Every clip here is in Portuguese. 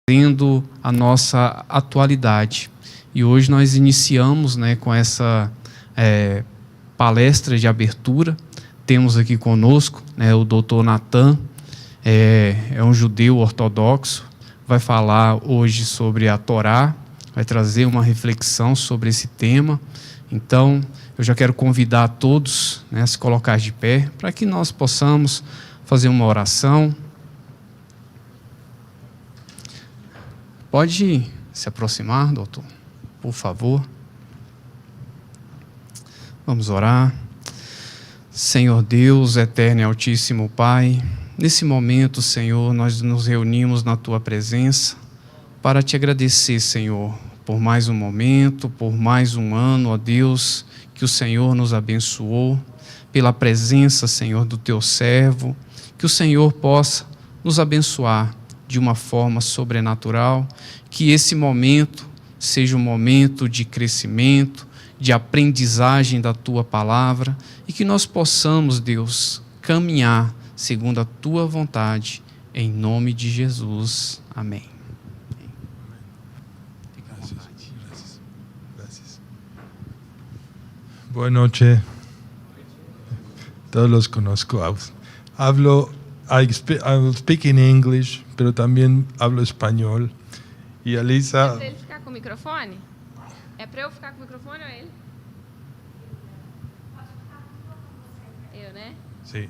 trazendo a nossa atualidade. E hoje nós iniciamos, com essa palestra de abertura. Temos aqui conosco o doutor Natan, é um judeu ortodoxo, vai falar hoje sobre a Torá, vai trazer uma reflexão sobre esse tema. Então, eu já quero convidar a todos a se colocar de pé, para que nós possamos fazer uma oração. Pode se aproximar, doutor, por favor. Vamos orar. Senhor Deus, eterno e altíssimo Pai, nesse momento, Senhor, nós nos reunimos na Tua presença para Te agradecer, Senhor, por mais um momento, por mais um ano, ó Deus, que o Senhor nos abençoou, pela presença, Senhor, do Teu servo, que o Senhor possa nos abençoar de uma forma sobrenatural, que esse momento seja um momento de crescimento, de aprendizagem da Tua palavra, e que nós possamos, Deus, caminhar segundo a Tua vontade, em nome de Jesus. Amém. Boa noite. Todos los conozco. I will speak in English, pero también hablo español. E a Lisa... É para ele ficar com o microfone? É para eu ficar com o microfone ou ele? Eu, né? Sim.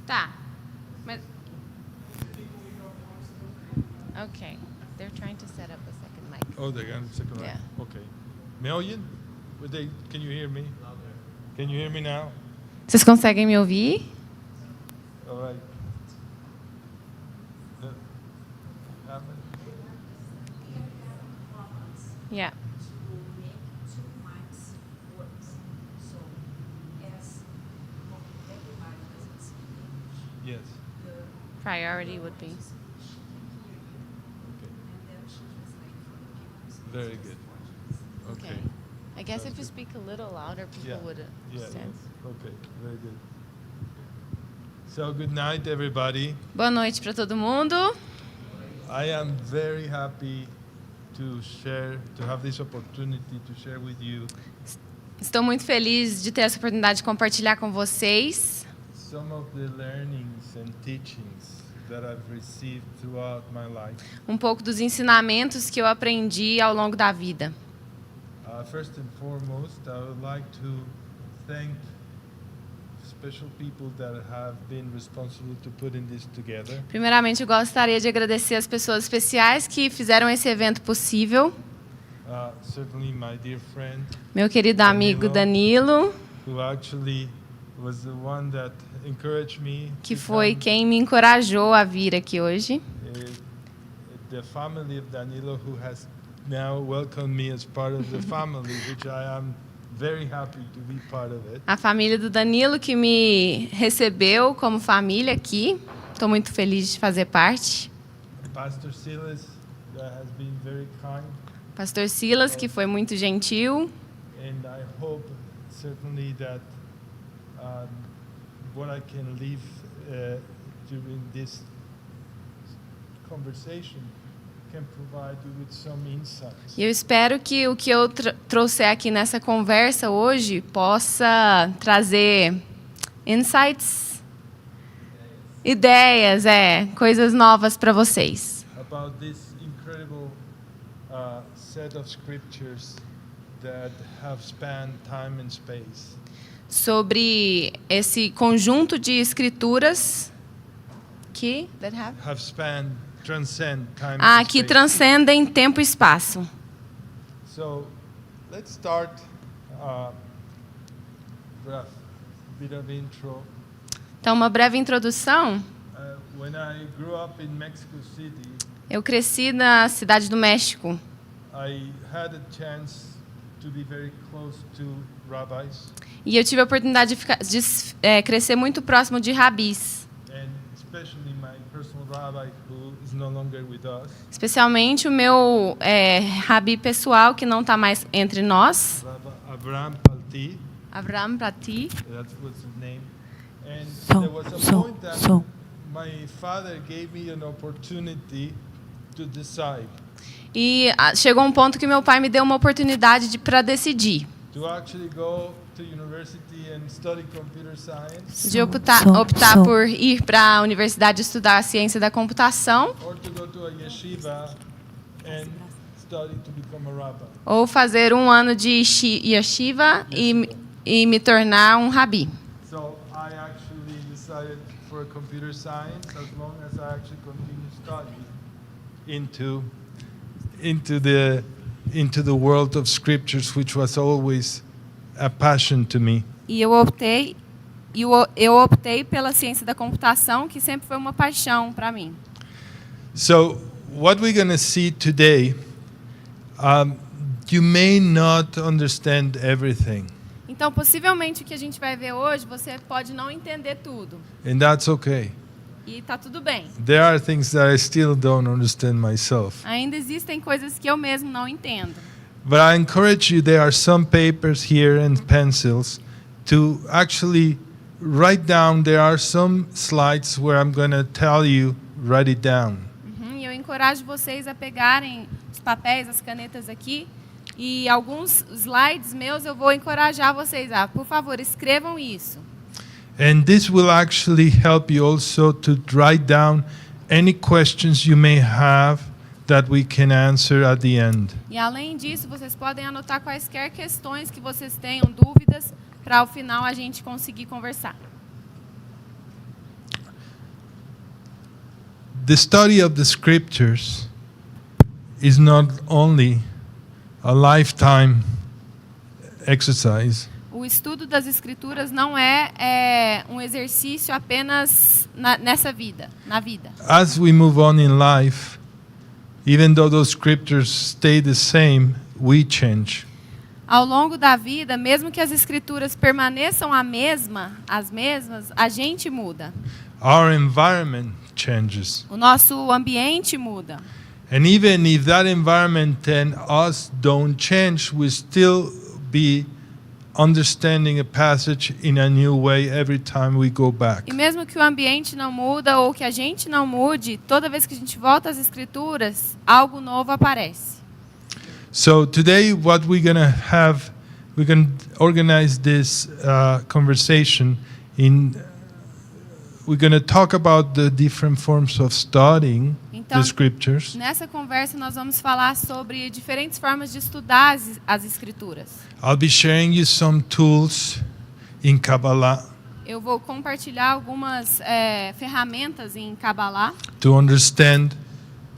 Tá. Mas... Ok. They're trying to set up a second mic. Oh, they're going to second mic. Yeah. Okay. Me oyen? Can you hear me? Can you hear me now? Vocês conseguem me ouvir? All right. Yeah. Yes. Priority would be. Very good. Okay. I guess if you speak a little louder, people would understand. Okay. Very good. So good night, everybody. Boa noite para todo mundo. I am very happy to have this opportunity to share with you Estou muito feliz de ter essa oportunidade de compartilhar com vocês some of the learnings and teachings that I've received throughout my life. um pouco dos ensinamentos que eu aprendi ao longo da vida. First and foremost, I would like to thank special people that have been responsible to putting this together. Primeiramente, eu gostaria de agradecer as pessoas especiais que fizeram esse evento possível. Certainly my dear friend, Meu querido amigo Danilo, who actually was the one that encouraged me que to foi come. quem me encorajou a vir aqui hoje. The family of Danilo, who has now welcomed me as part of the family, which I am very happy to be part of it. A família do Danilo que me recebeu como família aqui. Estou muito feliz de fazer parte. Pastor Silas, that has been very kind. Pastor Silas, que foi muito gentil. And I hope certainly that what I can leave during this conversation can provide you with some insights. E eu espero que o que eu trouxer aqui nessa conversa hoje possa trazer insights, ideias, coisas novas para vocês. About this incredible set of scriptures that have spanned time and space. Sobre esse conjunto de escrituras que transcend time and que space. transcendem tempo e espaço. So, let's start bit of intro. Então, uma breve introdução. When I grew up in Mexico City, Eu cresci na cidade do México. I had a chance to be very close to rabbis. E eu tive a oportunidade de crescer muito próximo de rabis. And especially my personal rabbi, who is no longer with us. Especialmente o meu rabi pessoal, que não está mais entre nós. Abraham Palti. Abraham Prati. That was his name. And there was a point that my father gave me an opportunity to decide. E chegou um ponto que meu pai me deu uma oportunidade para decidir. To actually go to university and study computer science. De optar por ir para a universidade estudar a ciência da computação. Or to go to a yeshiva and study to become a rabbi. Ou fazer um ano de yeshiva e me tornar um rabi. So I actually decided for computer science as long as I actually continue studying into the world of scriptures, which was always a passion to me. E eu optei pela ciência da computação, que sempre foi uma paixão para mim. So what we're going to see today, you may not understand everything, Então, possivelmente o que a gente vai ver hoje, você pode não entender tudo. and that's okay. E tá tudo bem. There are things that I still don't understand myself. Ainda existem coisas que eu mesmo não entendo. But I encourage you, there are some papers here and pencils to actually write down. There are some slides where I'm going to tell you, write it down. E eu encorajo vocês a pegarem os papéis, as canetas aqui, e alguns slides meus eu vou encorajar vocês a, por favor, escrevam isso. And this will actually help you also to write down any questions you may have that we can answer at the end. E além disso, vocês podem anotar quaisquer questões que vocês tenham, dúvidas, para ao final a gente conseguir conversar. The study of the scriptures is not only a lifetime exercise. O estudo das escrituras não é um exercício apenas nessa vida, na vida. As we move on in life, even though those scriptures stay the same, we change. Ao longo da vida, mesmo que as escrituras permaneçam as mesmas, a gente muda. Our environment changes. O nosso ambiente muda. And even if that environment and us don't change, we still be understanding a passage in a new way every time we go back. E mesmo que o ambiente não muda ou que a gente não mude, toda vez que a gente volta às escrituras, algo novo aparece. So today what we're going to organize this conversation in, we're going to talk about the different forms of studying the scriptures. Nessa conversa nós vamos falar sobre diferentes formas de estudar as escrituras. I'll be sharing you some tools in Kabbalah. Eu vou compartilhar algumas ferramentas em Kabbalah to understand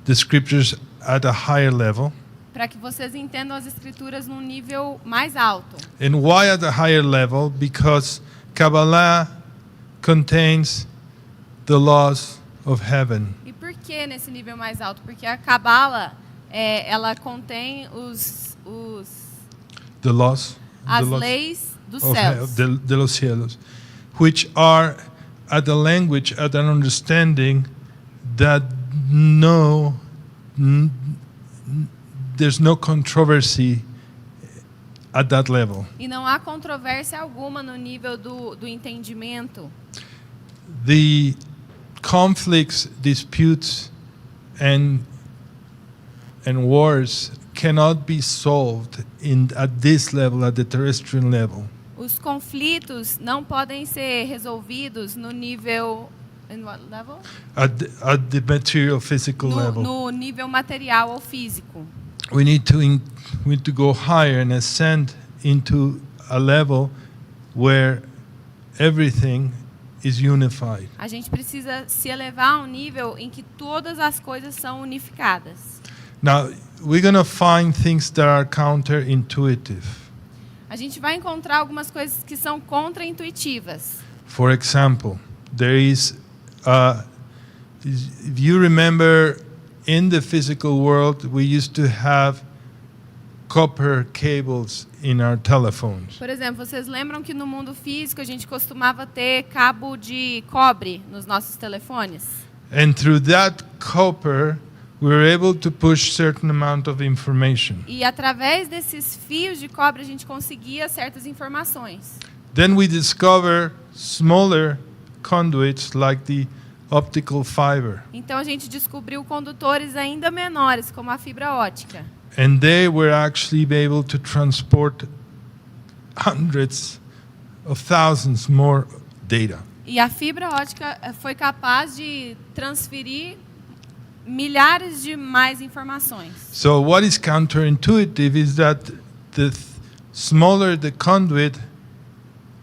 the scriptures at a higher level. para que vocês entendam as escrituras num nível mais alto. And why at a higher level? Because Kabbalah contains the laws of heaven. E por que nesse nível mais alto? Porque a Kabbalah ela contém as leis dos céus, de los cielos, which are at a language, at an understanding that there's no controversy at that level. E não há controvérsia alguma no nível do entendimento. The conflicts, disputes, and wars cannot be solved at this level, at the terrestrial level. Os conflitos não podem ser resolvidos no nível in what level? At the material, physical level. No nível material ou físico. We need to go higher and ascend into a level where everything is unified. A gente precisa se elevar a um nível em que todas as coisas são unificadas. Now, we're going to find things that are counterintuitive. A gente vai encontrar algumas coisas que são contraintuitivas. For example, there is, if you remember, in the physical world, we used to have copper cables in our telephones. Por exemplo, vocês lembram que no mundo físico a gente costumava ter cabo de cobre nos nossos telefones? And through that copper, we were able to push certain amount of information. E através desses fios de cobre a gente conseguia certas informações. Then we discover smaller conduits like the optical fiber. Então a gente descobriu condutores ainda menores, como a fibra ótica. And they were actually able to transport hundreds of thousands more data. E a fibra ótica foi capaz de transferir milhares de mais informações. So what is counterintuitive is that the smaller the conduit,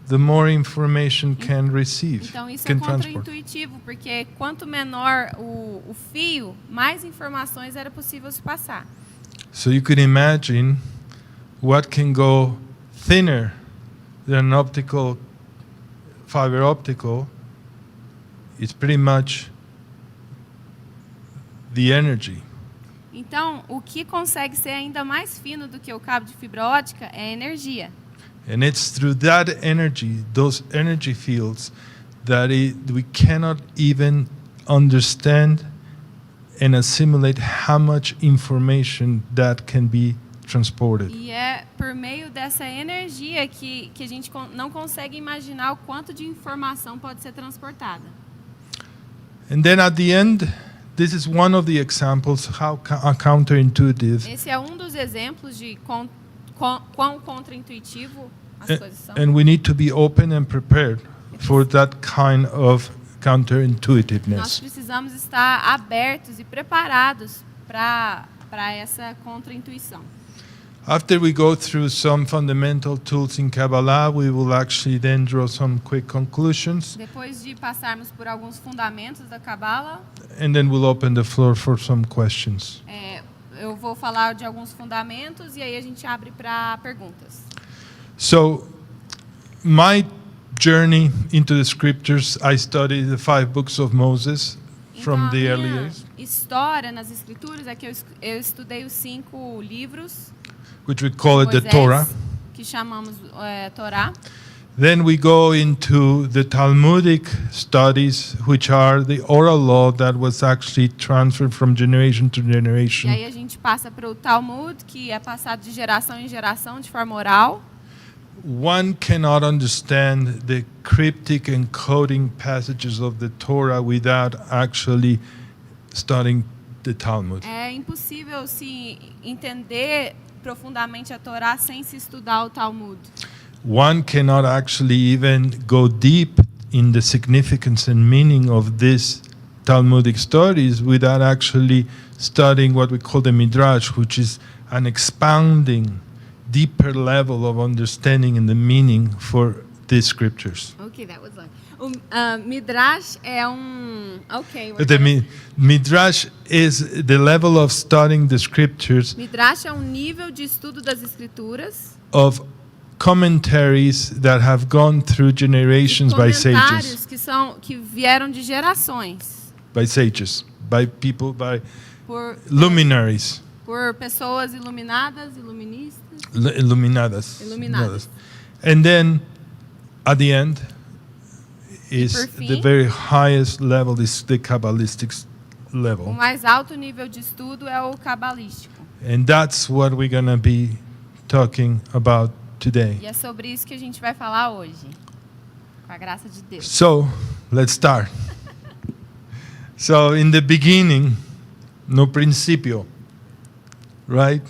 the more information can receive, Então isso é can transport. contraintuitivo, porque quanto menor o fio, mais informações era possível se passar. So you could imagine what can go thinner than optical fiber optical. It's pretty much the energy. Então, o que consegue ser ainda mais fino do que o cabo de fibra ótica é a energia. And it's through that energy, those energy fields, that we cannot even understand and assimilate how much information that can be transported. E é por meio dessa energia que a gente não consegue imaginar o quanto de informação pode ser transportada. And then at the end, this is one of the examples how counterintuitive. Esse é um dos exemplos de quão contraintuitivo as coisas são. And we need to be open and prepared for that kind of Nós counterintuitiveness. precisamos estar abertos e preparados para essa contraintuição. After we go through some fundamental tools in Kabbalah, we will actually then draw some quick conclusions, Depois de passarmos por alguns fundamentos da Cabala, and then we'll open the floor for some questions. eu vou falar de alguns fundamentos e aí a gente abre para perguntas. So, my journey into the scriptures, I studied the 5 books of Moses from Então, the a early minha years, história nas escrituras é que eu estudei os 5 livros which we call it the Moisés, Torah. que chamamos Torá. Then we go into the Talmudic studies, which are the oral law that was actually transferred from generation to E generation. aí a gente passa para o Talmud, que é passado de geração em geração de forma oral. One cannot understand the cryptic encoding passages of the Torah without actually studying the Talmud. É impossível se entender profundamente a Torá sem se estudar o Talmud. One cannot actually even go deep in the significance and meaning of these Talmudic stories without actually studying what we call the Midrash, which is an expounding, deeper level of understanding and the meaning for these scriptures. Okay, that was long. Midrash é Okay. The Midrash is the level of studying the scriptures Midrash é nível de estudo das escrituras. of commentaries that have gone through generations by sages, Comentários que vieram de gerações by people, by por luminaries, por pessoas iluminadas, illuminadas. And then at the end is por fim, the very highest level is the Kabbalistic O level. mais alto nível de estudo é o cabalístico. And that's what we're going to be talking about today. E é sobre isso que a gente vai falar hoje. Com a graça de Deus. So, let's start. So, in the beginning, no principio, right?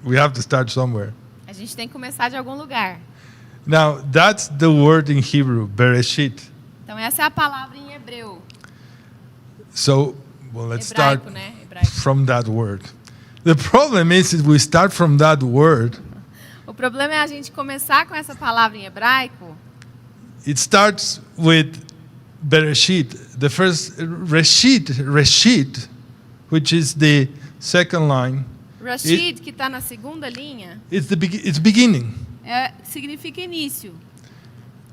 We have to start somewhere. A gente tem que começar de algum lugar. Now, that's the word in Hebrew, Bereshit. Então essa é a palavra em hebreu. So, well, let's Hebraico, start né? Hebraico. from that word. The problem is if we start from that word, O problema é a gente começar com essa palavra em hebraico. it starts with Bereshit. The first Reshit, which is the second line, Rashid, que está na segunda linha, it's beginning. significa início.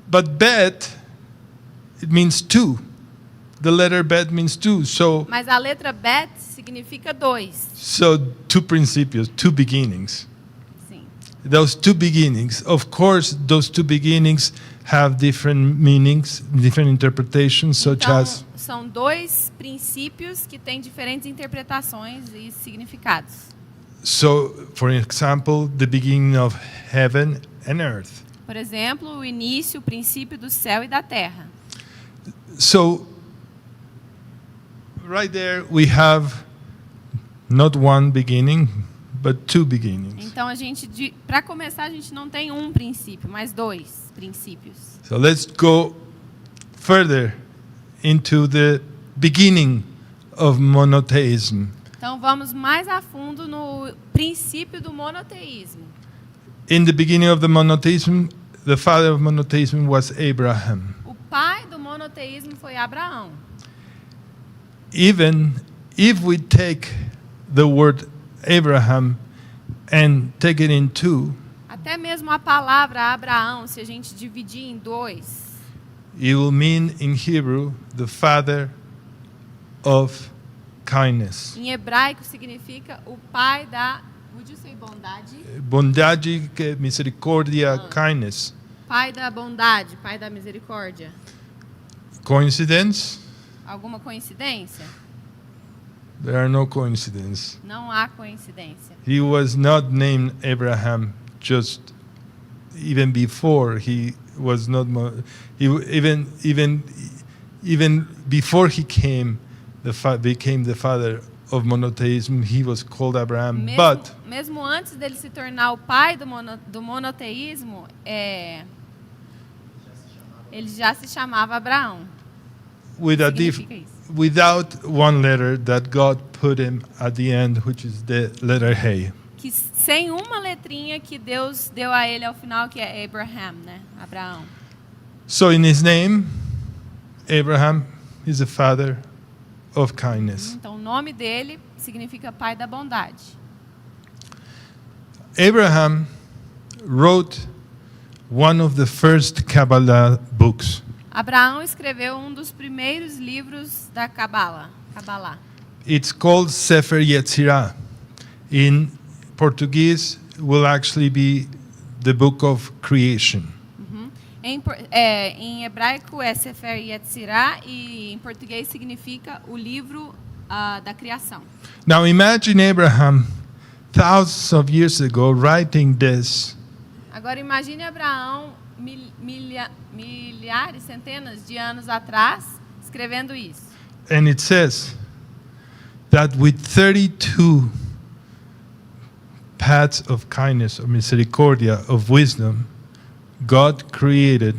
But Bet, it means two. The letter Bet means two. So Mas a letra bet significa 2. two principios, two beginnings. Sim. Those two beginnings, of course, those two beginnings have different meanings, different interpretations, such Então, as são 2 princípios que têm diferentes interpretações e significados. so, for example, the beginning of heaven and earth. Por exemplo, o início, o princípio do céu e da terra. So, right there we have not one beginning, but two beginnings. Então para começar, a gente não tem um princípio, mas dois princípios. So let's go further into the beginning of monotheism. Então vamos mais a fundo no princípio do monoteísmo. In the beginning of the monotheism, the father of monotheism was Abraham. O pai do monoteísmo foi Abraão. Even if we take the word Abraham and take it in two, Até mesmo a palavra Abraão, se a gente dividir em dois, it will mean in Hebrew the father of kindness. em hebraico significa o pai da, would you say bondade? Bondade, misericórdia, kindness. Pai da bondade, pai da misericórdia. Coincidence? Alguma coincidência? There are no coincidences. Não há coincidência. He was not named Abraham just even before he was not even before he became the father of monotheism. He was called Abraham, but Mesmo antes dele se tornar o pai do monoteísmo, ele já se chamava Abraão. with a Significa isso. without one letter that God put him at the end, which is the letter Hey. Que sem uma letrinha que Deus deu a ele ao final, que é Abraham, né? Abraão. So in his name, Abraham is the father of kindness. Então o nome dele significa pai da bondade. Abraham wrote one of the first Kabbalah books. Abraão escreveu um dos primeiros livros da Cabala. It's called Sefer Yetzirah. In Portuguese, will actually be the book of creation. Em hebraico é Sefer Yetzirah e em português significa o livro da criação. Now imagine Abraham thousands of years ago writing this. Agora imagine Abraão milhares, centenas de anos atrás escrevendo isso. And it says that with 32 paths of kindness, of misericordia, of wisdom, God created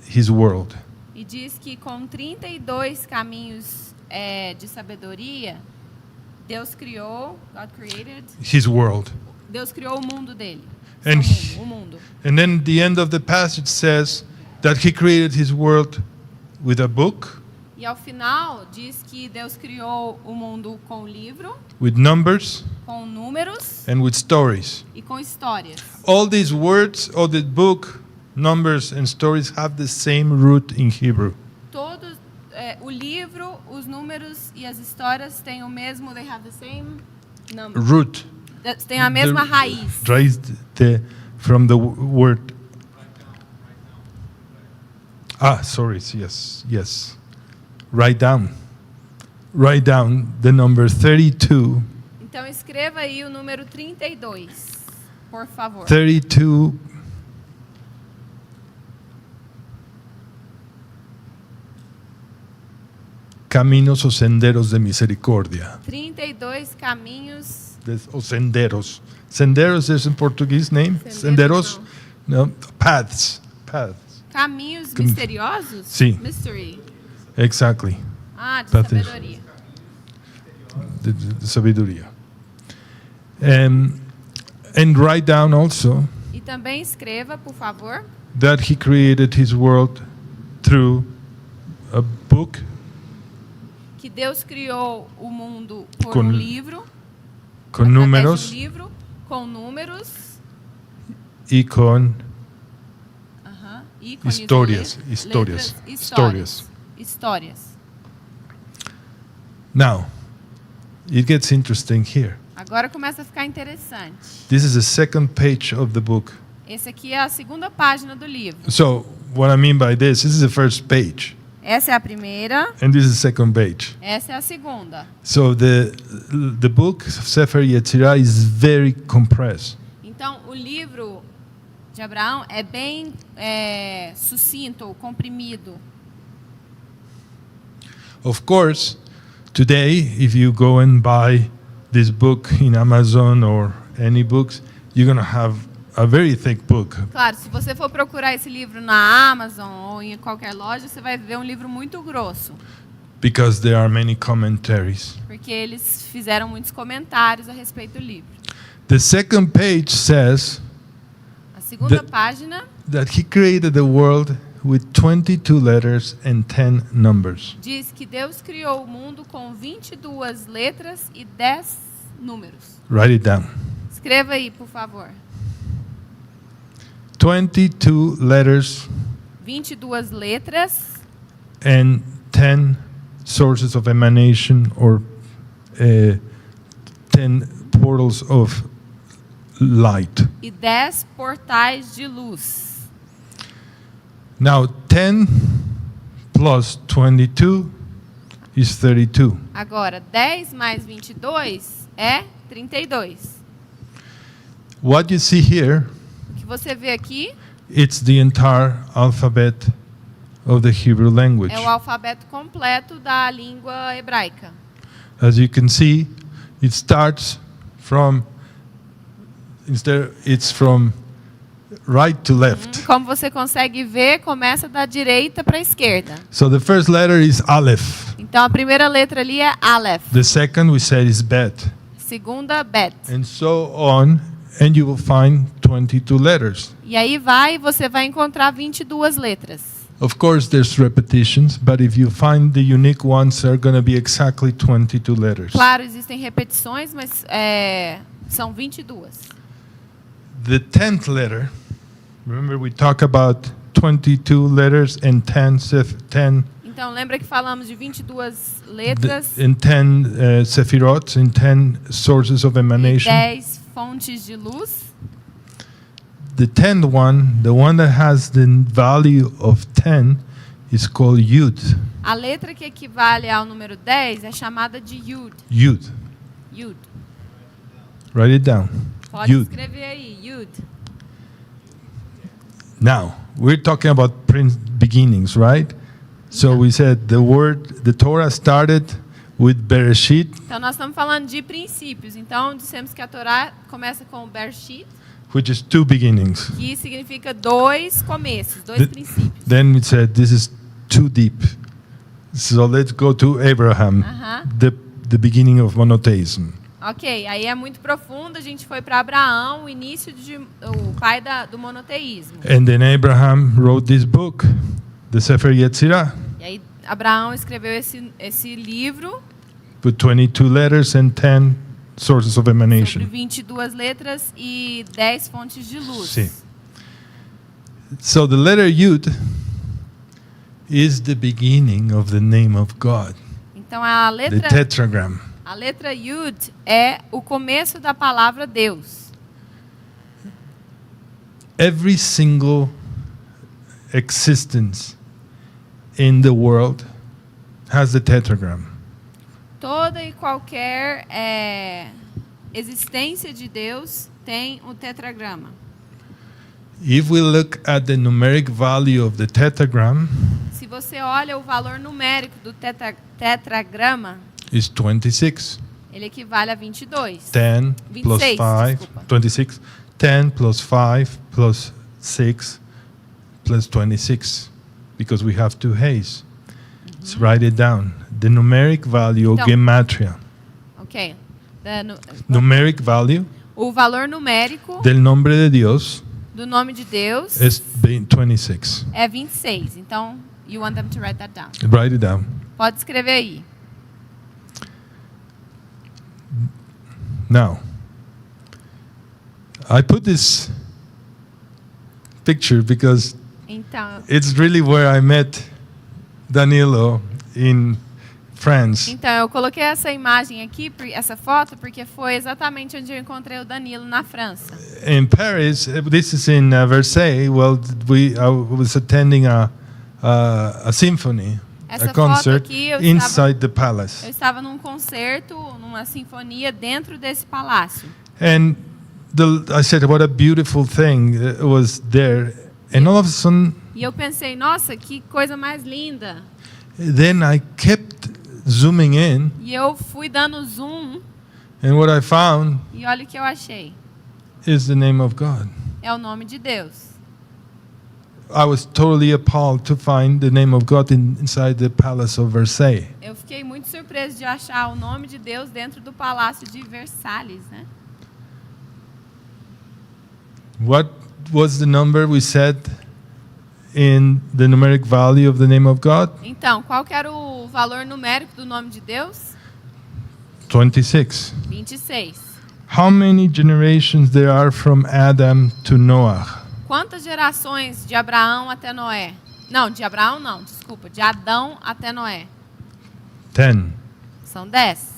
his world. E diz que com 32 caminhos de sabedoria, Deus criou, God created, His world. Deus criou o mundo dele. And O mundo. And then the end of the passage says that he created his world with a book, E ao final diz que Deus criou o mundo com livro, with numbers, com números and with stories. e com histórias. All these words, all the book, numbers, and stories have the same root in Hebrew. Todos, o livro, os números e as histórias têm o mesmo, they have the same number. Root. Tem a mesma The- raiz. Raised from the word. Sorry. Yes. Write down the number 32. Então escreva aí o número 32, por favor. 32 caminos o senderos de misericordia. 32 caminhos. O senderos. Senderos is in Portuguese name? Senderos, No, paths. Caminhos misteriosos? Sim. Mystery. Exactly. De Paths. sabedoria. The sabedoria. And write down also E também escreva, por favor, that he created his world through a book que Deus criou o mundo por Com um livro, con através números de um livro, com números, y con ícones, Histórias, letras, histórias. Now, it gets interesting here. Agora começa a ficar interessante. This is the second page of the book. Esse aqui é a segunda página do livro. So, what I mean by this is the first page, Essa é a primeira, and this is the second page. essa é a segunda. So the book Sefer Yetzirah is very compressed. Então, o livro de Abraão é bem sucinto, comprimido. Of course, today, if you go and buy this book in Amazon or any books, you're going to have a very thick book. Claro, se você for procurar esse livro na Amazon ou em qualquer loja, você vai ver um livro muito grosso. Because there are many commentaries. Porque eles fizeram muitos comentários a respeito do livro. The second page says A segunda página that he created the world with 22 letters and 10 numbers. diz que Deus criou o mundo com 22 letras e 10 números. Write it down. Escreva aí, por favor. 22 letters 22 letras and 10 sources of emanation or 10 portals of light. e 10 portais de luz. Now 10 plus 22 is 32. Agora, 10 mais 22 é 32. What you see here, O que você vê aqui it's the entire alphabet of the Hebrew language. é o alfabeto completo da língua hebraica. As you can see, it starts from it's from right to left. Como você consegue ver, começa da direita para a esquerda. So the first letter is Aleph. Então, a primeira letra ali é Aleph. The second we said is Bet. Segunda, Bet. And so on, and you will find 22 letters. E aí vai, você vai encontrar 22 letras. Of course, there's repetitions, but if you find the unique ones, they're going to be exactly 22 letters. Claro, existem repetições, mas são 22. The 10th letter, remember we talk about 22 letters and 10 Então, lembra que falamos de 22 letras and 10 sephirot, and 10 sources of e emanation. 10 fontes de luz. The 10th one, the one that has the value of 10, is called Yud. A letra que equivale ao número 10 é chamada de Yud. Yud. Yud. Write it down. Pode Yud. escrever aí, Yud. Now, we're talking about beginnings, right? So we said the Torah started with Bereshit, Então, nós estamos falando de princípios. Então, dissemos que a Torá começa com o Bereshit, which is two beginnings. que significa dois começos, dois princípios. Then we said this is too deep. So let's go to Abraham, Aham. the beginning of monotheism. Ok, aí é muito profundo. A gente foi para Abraão, o pai do monoteísmo. And then Abraham wrote this book, the Sefer Yetzirah, E aí Abraão escreveu esse livro with 22 letters and 10 sources of sobre emanation. 22 letras e 10 fontes de luz. Sim. So the letter Yud is the beginning of the name of God, Então a the letra tetragram. Yud é o começo da palavra Deus. Every single existence in the world has the tetragram. Toda e qualquer existência de Deus tem o tetragrama. If we look at the numeric value of the tetragram, Se você olha o valor numérico do tetragrama, it's 26. ele equivale a 22. 10 plus 26, 5, desculpa. 26. 10 plus 5 plus 6 plus 26, because we have two hays. Let's write it down. The numeric value, Então- gematria. Ok. Numeric value O valor numérico del nombre de Dios do nome de Deus is 26. é 26. Então, you want them to write that down. Write it down. Pode escrever aí. Now, I put this picture because Então, it's really where I met Danilo in France. eu coloquei essa imagem aqui, essa foto, porque foi exatamente onde eu encontrei o Danilo na França. In Paris, this is in Versailles. Well, I was attending a symphony, Essa a concert foto aqui, eu inside the palace. estava num concerto, numa sinfonia dentro desse palácio. And I said, what a beautiful thing was there. And all of a sudden, E eu pensei, nossa, que coisa mais linda. then I kept zooming in, E eu fui dando zoom and what I found e olha o que eu achei. is the name of God. É o nome de Deus. I was totally appalled to find the name of God inside the palace of Versailles. Eu fiquei muito surpreso de achar o nome de Deus dentro do palácio de Versalhes, né? What was the number we said in the numeric value of the name of God? Então, qual que era o valor numérico do nome de Deus? 26. 26. How many generations there are from Adam to Noah? Quantas gerações de Abraão até Noé? Não, de Abraão não, desculpa. De Adão até Noé. 10. São 10.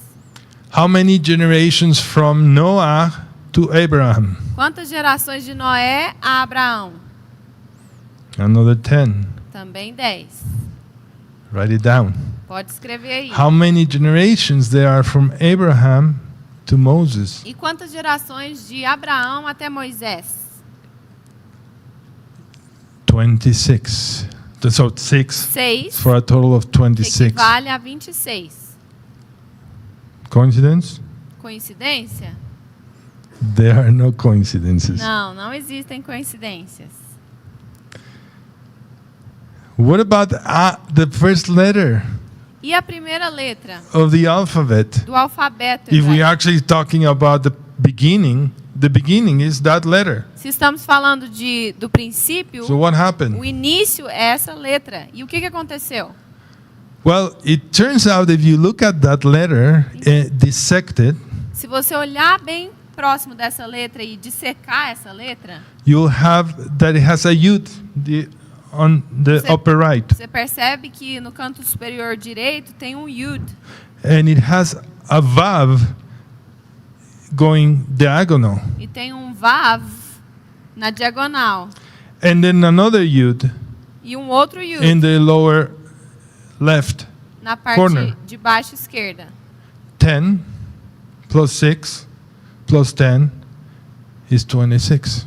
How many generations from Noah to Abraham? Quantas gerações de Noé a Abraão? Another 10. Também 10. Write it down. Pode escrever aí. How many generations there are from Abraham to Moses? E quantas gerações de Abraão até Moisés? 26. So 6 6, for a total of que 26. equivale a 26. Coincidence? Coincidência? There are no coincidences. Não, não existem coincidências. What about the first letter E a primeira letra of the alphabet? do alfabeto If we hebraico? are actually talking about the beginning is that letter. Se estamos falando do princípio, So what happened? o início é essa letra. E o que aconteceu? Well, it turns out if you look at that letter dissected, Se você olhar bem próximo dessa letra e dissecar essa letra, you'll have that it has a yud on the Você- upper right, você percebe que no canto superior direito tem um yud. and it has a vav going diagonal, E tem um vav na diagonal. and then another yud E um outro yud in the lower left. na parte corner. de baixo esquerda. 10 plus 6 plus 10 is 26.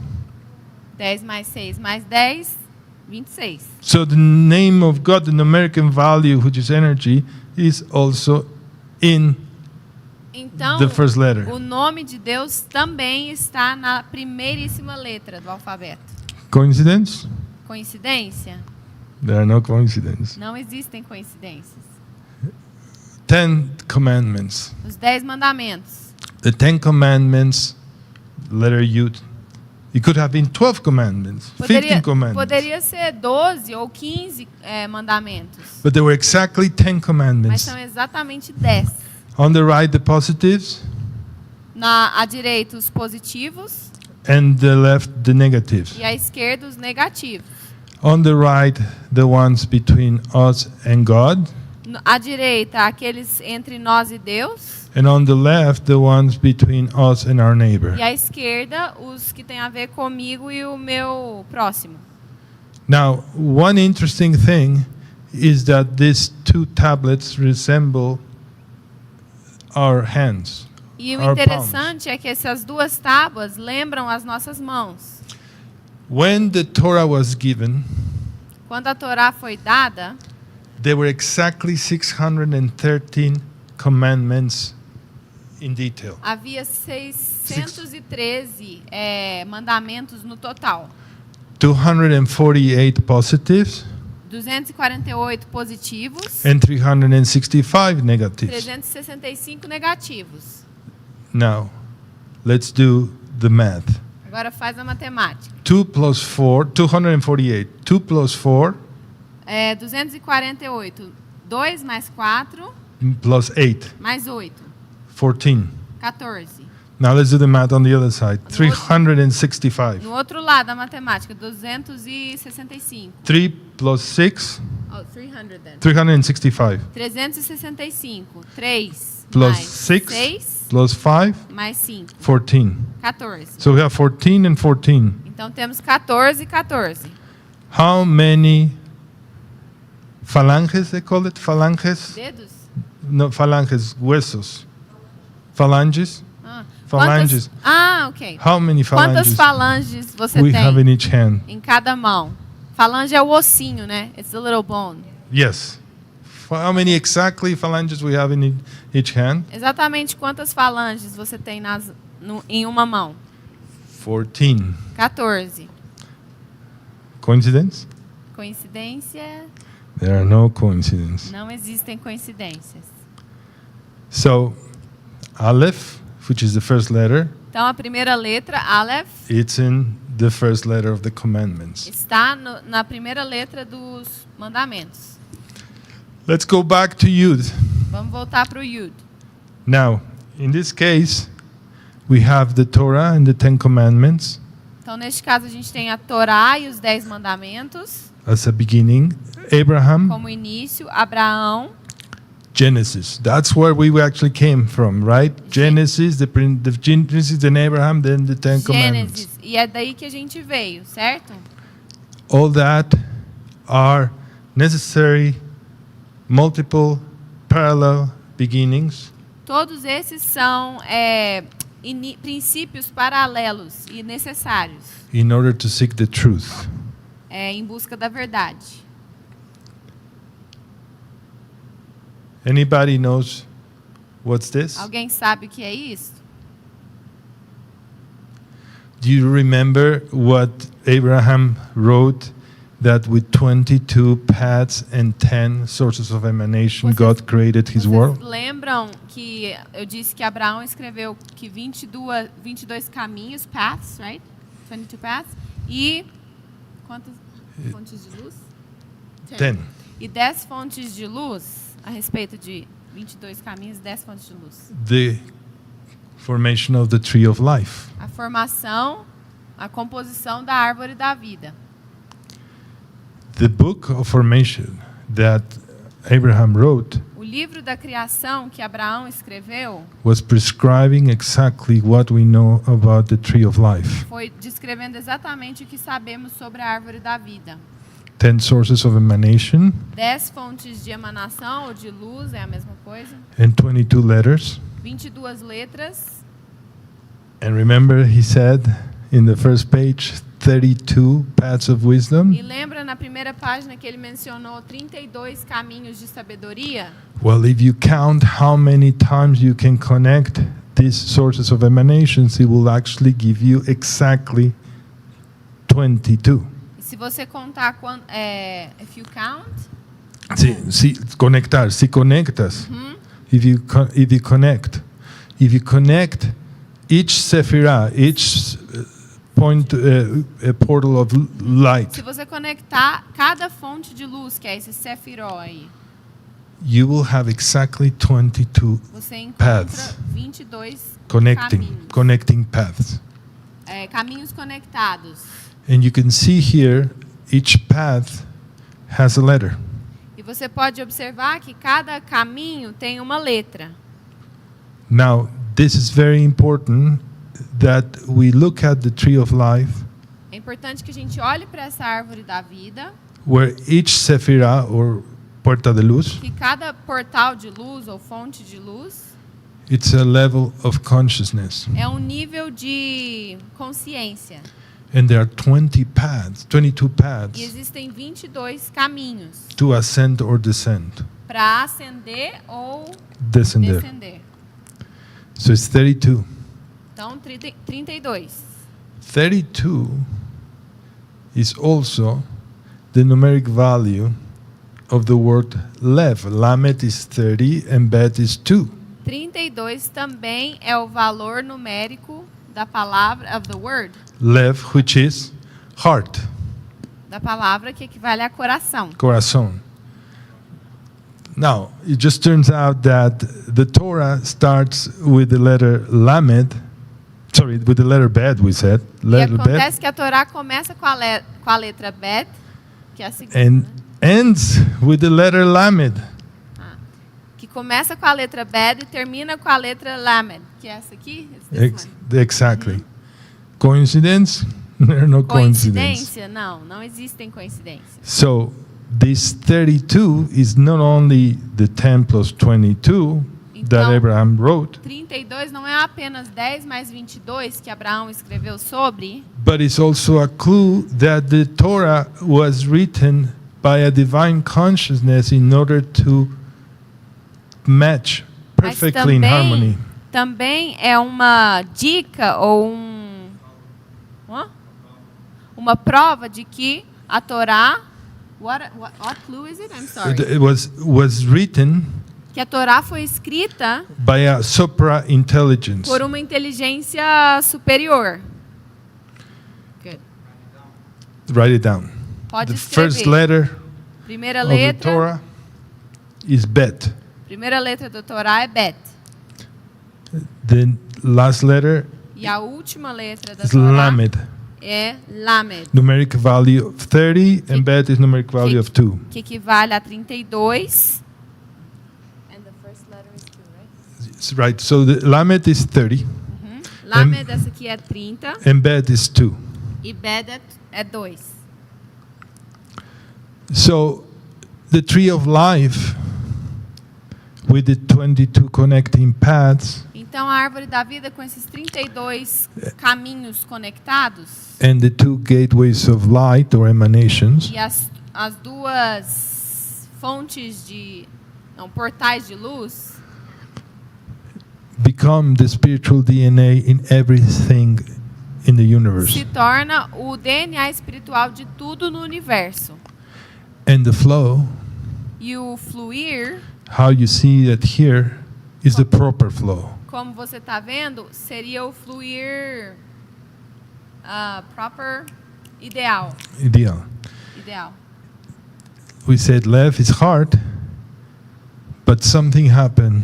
10 mais 6 mais 10, 26. So the name of God, the numerical value, which is energy, is also in Então, the first letter. o nome de Deus também está na primeiríssima letra do alfabeto. Coincidence? Coincidência? There are no coincidences. Não existem coincidências. 10 commandments. Os 10 mandamentos. The 10 commandments, letter Yud. It could have been 12 commandments, 15 commandments. Poderia ser 12 ou 15 mandamentos. But there were exactly 10 Mas commandments. são exatamente 10. On the right, the positives, À direita, os positivos. and the left, the negatives. E à esquerda, os negativos. On the right, the ones between us and God. À direita, aqueles entre nós e Deus. And on the left, the ones between us and our neighbor. E à esquerda, os que têm a ver comigo e o meu próximo. Now, one interesting thing is that these two tablets resemble our hands. E o Our interessante é que essas duas tábuas lembram as nossas mãos. When the Torah was given, Quando a Torá foi dada, there were exactly 613 commandments in detail. havia 613 mandamentos no total. 248 positives 248 positivos, and 365 negatives. 365 negativos. Now, let's do the math. Agora faz a matemática. 2 plus 4, 248. 2 plus 4 248. 2 mais 4 plus 8, mais 8. 14. 14. Now let's do the math on the other side. 365. No outro lado da matemática, 265. 3 plus 6, Oh, 300 then. 365. 365. 3 Plus mais 6 6 plus 5, mais 5. 14. 14. So we have 14 and 14. Então temos 14 e 14. How many phalanges, they call it? Phalanges? Dedos? No, phalanges, huesos. Phalanges? Ah, Phalanges. Ok. How many Quantas phalanges falanges você we tem have in each hand? em cada mão? Falange é o ossinho, né? It's a little bone. Yes. How many exactly phalanges we have in each hand? Exatamente quantas falanges você tem em uma mão? 14. 14. Coincidence? Coincidência? There are no coincidences. Não existem coincidências. So, Aleph, which is the first letter, Então, a primeira letra, Aleph, it's in the first letter of the commandments. está na primeira letra dos mandamentos. Let's go back to Yud. Vamos voltar para o Yud. Now, in this case, we have the Torah and the Ten Commandments Então, neste caso, a gente tem a Torá e os 10 mandamentos as a beginning, Abraham, como início, Abraão, Genesis. That's where we actually came from, right? Genesis, the Genesis, then Abraham, then the Ten Commandments. Gênesis. E é daí que a gente veio, certo? All that are necessary, multiple, parallel beginnings Todos esses são princípios paralelos e necessários in order to seek the truth. em busca da verdade. Anybody knows what's this? Alguém sabe o que é isso? Do you remember what Abraham wrote that with 22 paths and 10 sources of emanation God created his Vocês world? lembram que eu disse que Abraão escreveu que 22 caminhos, paths, right? 22 paths. E quantas fontes de luz? 10. E 10 fontes de luz a respeito de 22 caminhos, 10 fontes de luz. The formation of the tree of life. A formação, a composição da árvore da vida. The book of formation that Abraham wrote O livro da criação que Abraão escreveu was prescribing exactly what we know about the tree of life. foi descrevendo exatamente o que sabemos sobre a árvore da vida. 10 sources of emanation 10 fontes de emanação ou de luz é a mesma coisa. and 22 letters. 22 letras. And remember, he said in the first page, 32 paths of wisdom. E lembra na primeira página que ele mencionou 32 caminhos de sabedoria? Well, if you count how many times you can connect these sources of emanations, it will actually give you exactly 22. E se você contar if you count, Si conectas. If you connect each sephirah, each point, a portal of light, se você conectar cada fonte de luz, que é esse sefiró aí, you will have exactly 22 você encontra paths 22 connecting paths. Caminhos conectados. And you can see here each path has a letter. E você pode observar que cada caminho tem uma letra. Now, this is very important that we look at the tree of life É importante que a gente olhe para essa árvore da vida, where each sephirah or puerta de luz, que cada portal de luz ou fonte de luz it's a level of consciousness. é um nível de consciência. And there are 22 E paths existem 22 caminhos to ascend or descend. para ascender ou Descender. descender. So it's 32. Então, 32. 32 is also the numeric value of the word lev. Lamed is 30 and bet is 2. 32 também é o valor numérico da palavra, of the word, Lev, which is heart, da palavra que equivale a coração. corazón. Now, it just turns out that the Torah starts with the letter Lamed, with the letter Bet, we said. E Letter Bet, acontece que a Torá começa com a letra Bet, que é a segunda, and ends with the letter Lamed. que começa com a letra Bet e termina com a letra Lamed, que é essa aqui. This one. Exactly. Coincidence? There are no coincidences. Coincidência? Não existem coincidências. So, this 32 is not only the 10 plus 22 that Então, Abraham wrote, 32 não é apenas 10 mais 22 que Abraão escreveu sobre, but it's also a clue that the Torah was written by a divine consciousness in order to match Mas perfectly in harmony. também é uma dica ou uma prova de que a Torá, what clue is it? I'm sorry. It was written Que a Torá foi escrita by a supra intelligence. por uma inteligência superior. Good. Write it down. Pode The escrever. first letter Primeira of the letra. Torah is Bet. Primeira letra da Torá é Bet. The last letter E a última letra da is Torá Lamed. é Lamed, Numeric value of 30 and Bet is numeric value of 2. que equivale a 32. And the first letter is 2, right? It's right. So the Lamed is 30 Lamed, essa aqui é 30. and Bet is 2. E Bet é 2. So the tree of life with the 22 connecting paths Então a árvore da vida com esses 32 caminhos conectados and the 2 gateways of light or emanations e as duas fontes portais de luz become the spiritual DNA in everything in the universe. se torna o DNA espiritual de tudo no universo. And the flow, E o fluir, how you see that here, is the proper flow. como você está vendo, seria o fluir proper, ideal. Ideal. Ideal. We said left is hard, but something happened,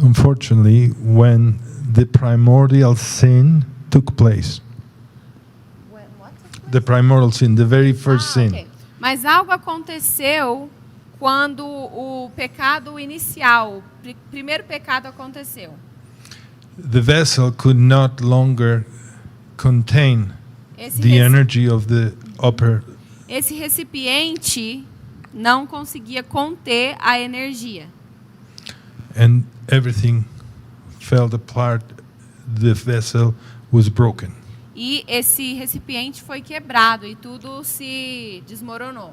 unfortunately, when the primordial sin took place. The primordial sin, the very first sin. Ok. Mas algo aconteceu quando o pecado inicial, o primeiro pecado aconteceu. The vessel could not longer contain Esse, the reci- energy of the upper. esse recipiente não conseguia conter a energia. And everything fell apart. The vessel was broken. E esse recipiente foi quebrado e tudo se desmoronou.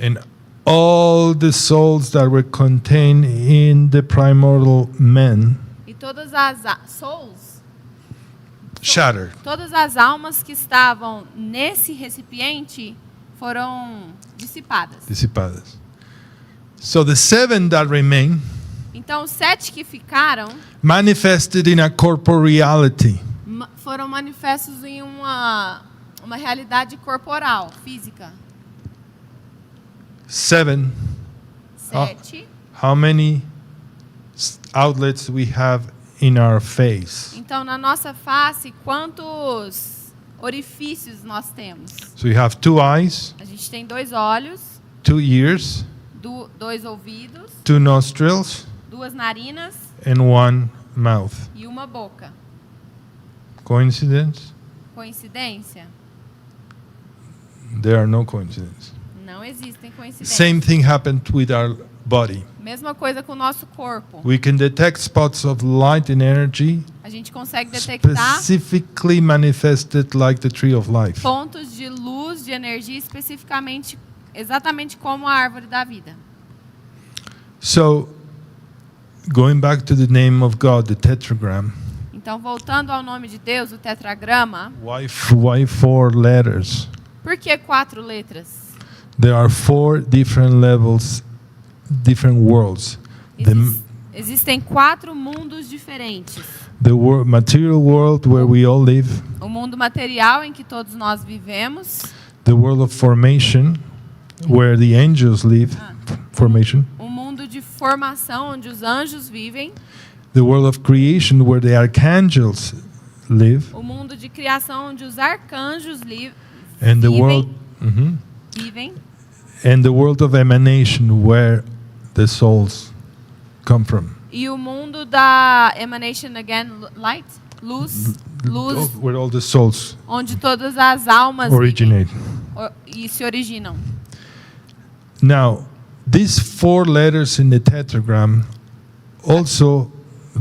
And all the souls that were contained in the primordial man E todas as souls, shattered. todas as almas que estavam nesse recipiente foram dissipadas. Dissipadas. So the 7 that remain Então, os 7 que ficaram manifested in a corporeality. foram manifestos em uma realidade corporal, física. 7. 7. How many outlets we have in our face? Então, na nossa face, quantos orifícios nós temos? So you have 2 eyes, A gente tem 2 olhos, 2 ears, 2 ouvidos, 2 nostrils, 2 narinas and 1 mouth. e uma boca. Coincidence? Coincidência? There are no coincidences. Não existem coincidências. Same thing happened with our body. Mesma coisa com o nosso corpo. We can detect spots of light and energy A gente consegue detectar specifically manifested like the tree of life. pontos de luz, de energia, especificamente, exatamente como a árvore da vida. So, going back to the name of God, the tetragram, Então, voltando ao nome de Deus, o tetragrama, why 4 letters? por que 4 letras? There are 4 different levels, different worlds. Existem 4 mundos diferentes. The material world where we all live, O mundo material em que todos nós vivemos, the world of formation where the angels live, formation, o mundo de formação onde os anjos vivem, the world of creation where the archangels live, o mundo de criação onde os arcanjos and the vivem, world vivem, and the world of emanation where the souls come from. e o mundo da emanation again, light, luz, Where all the souls onde todas as almas originate. vivem e se originam. Now, these 4 letters in the tetragram also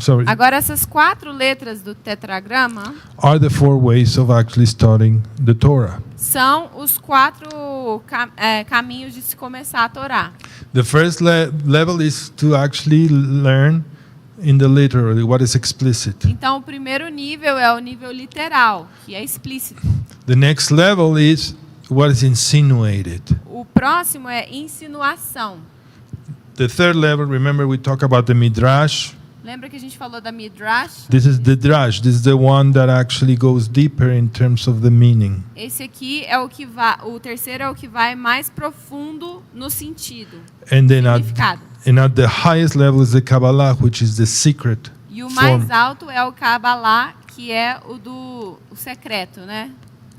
sorry, Agora, essas 4 letras do tetragrama are the 4 ways of actually studying the Torah. são os 4 caminhos de se começar a Torá. The first level is to actually learn in the literally what is explicit. Então, o primeiro nível é o nível literal, que é explícito. The next level is what is insinuated. O próximo é insinuação. The third level, remember we talk about the midrash. Lembra que a gente falou da midrash? This is the drash. This is the one that actually goes deeper in terms of the meaning. Esse aqui é o que vai, o terceiro é o que vai mais profundo no sentido, And then significado. at the highest level is the Kabbalah, which is the secret E o form. mais alto é o Kabbalah, que é o secreto, né?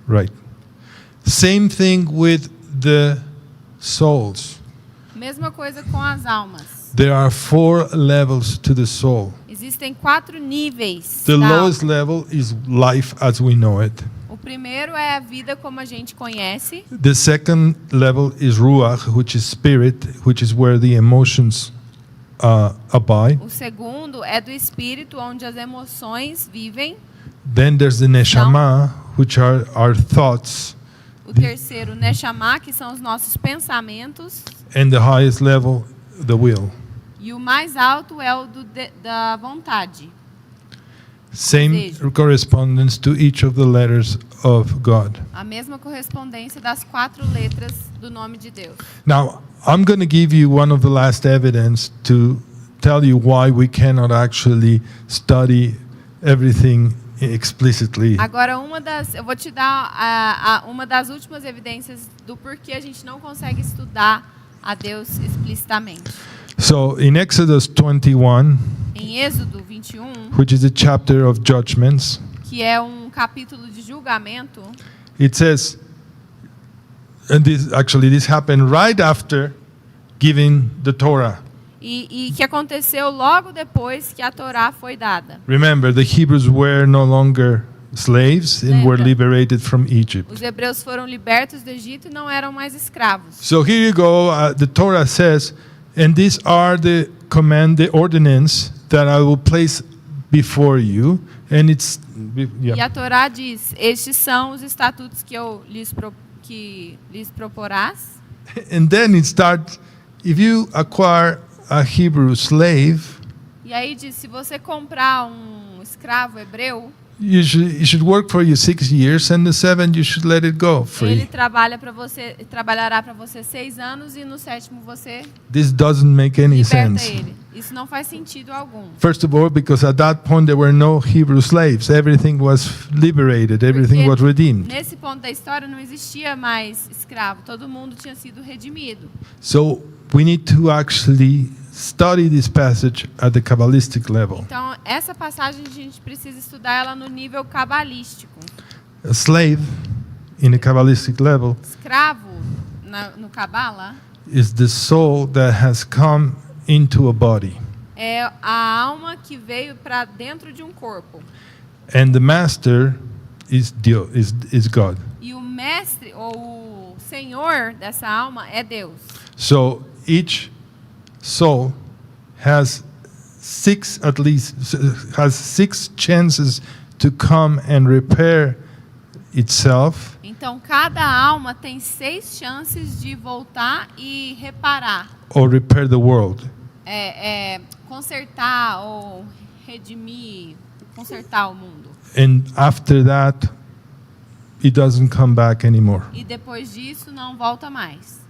Right. Same thing with the souls. Mesma coisa com as almas. There are 4 levels to the soul. Existem 4 níveis. The da lowest alma. level is life as we know it. O primeiro é a vida como a gente conhece. The second level is Ruach, which is spirit, which is where the emotions abide. O segundo é do espírito, onde as emoções vivem. Then there's the Neshama, which are our thoughts. O terceiro, Neshama, que são os nossos pensamentos. And the highest level, the will. E o mais alto é o da vontade. Same Desejo. correspondence to each of the letters of God. A mesma correspondência das 4 letras do nome de Deus. Now, I'm going to give you one of the last evidence to tell you why we cannot actually study everything explicitly. Agora, eu vou te dar uma das últimas evidências do porquê a gente não consegue estudar a Deus explicitamente. So, in Exodus 21, Em Êxodo 21, which is a chapter of judgments, que é um capítulo de julgamento, it says, and this happened right after giving the Torah. e que aconteceu logo depois que a Torá foi dada. Remember, the Hebrews were no longer slaves and were Lembra. liberated from Egypt. Os hebreus foram libertos do Egito e não eram mais escravos. So here you go. The Torah says, and these are the ordinance that I will place before you. And it's, E a Torá diz: estes são os estatutos que lhes proporás. And then it starts, if you acquire a Hebrew slave, E aí diz: se você comprar um escravo hebreu, you should work for you 6 years, and the 7 you should let it go ele free. trabalhará para você 6 anos e no 7º você This doesn't make any liberta sense. ele. Isso não faz sentido algum. First of all, because at that point there were no Hebrew slaves. Everything was liberated. Everything was redeemed. Nesse ponto da história não existia mais escravo. Todo mundo tinha sido redimido. So we need to actually study this passage at the Kabbalistic level. Então, essa passagem a gente precisa estudar ela no nível cabalístico. A slave in the Kabbalistic level Escravo, no Cabala, is the soul that has come into a body. é a alma que veio para dentro de um corpo. And the master is God. E o mestre, ou o senhor dessa alma é Deus. So each soul has 6 chances to come and repair itself. Então, cada alma tem 6 chances de voltar e reparar. Or repair the world. Consertar ou redimir, consertar o mundo. And after that, it doesn't come back anymore. E depois disso, não volta mais.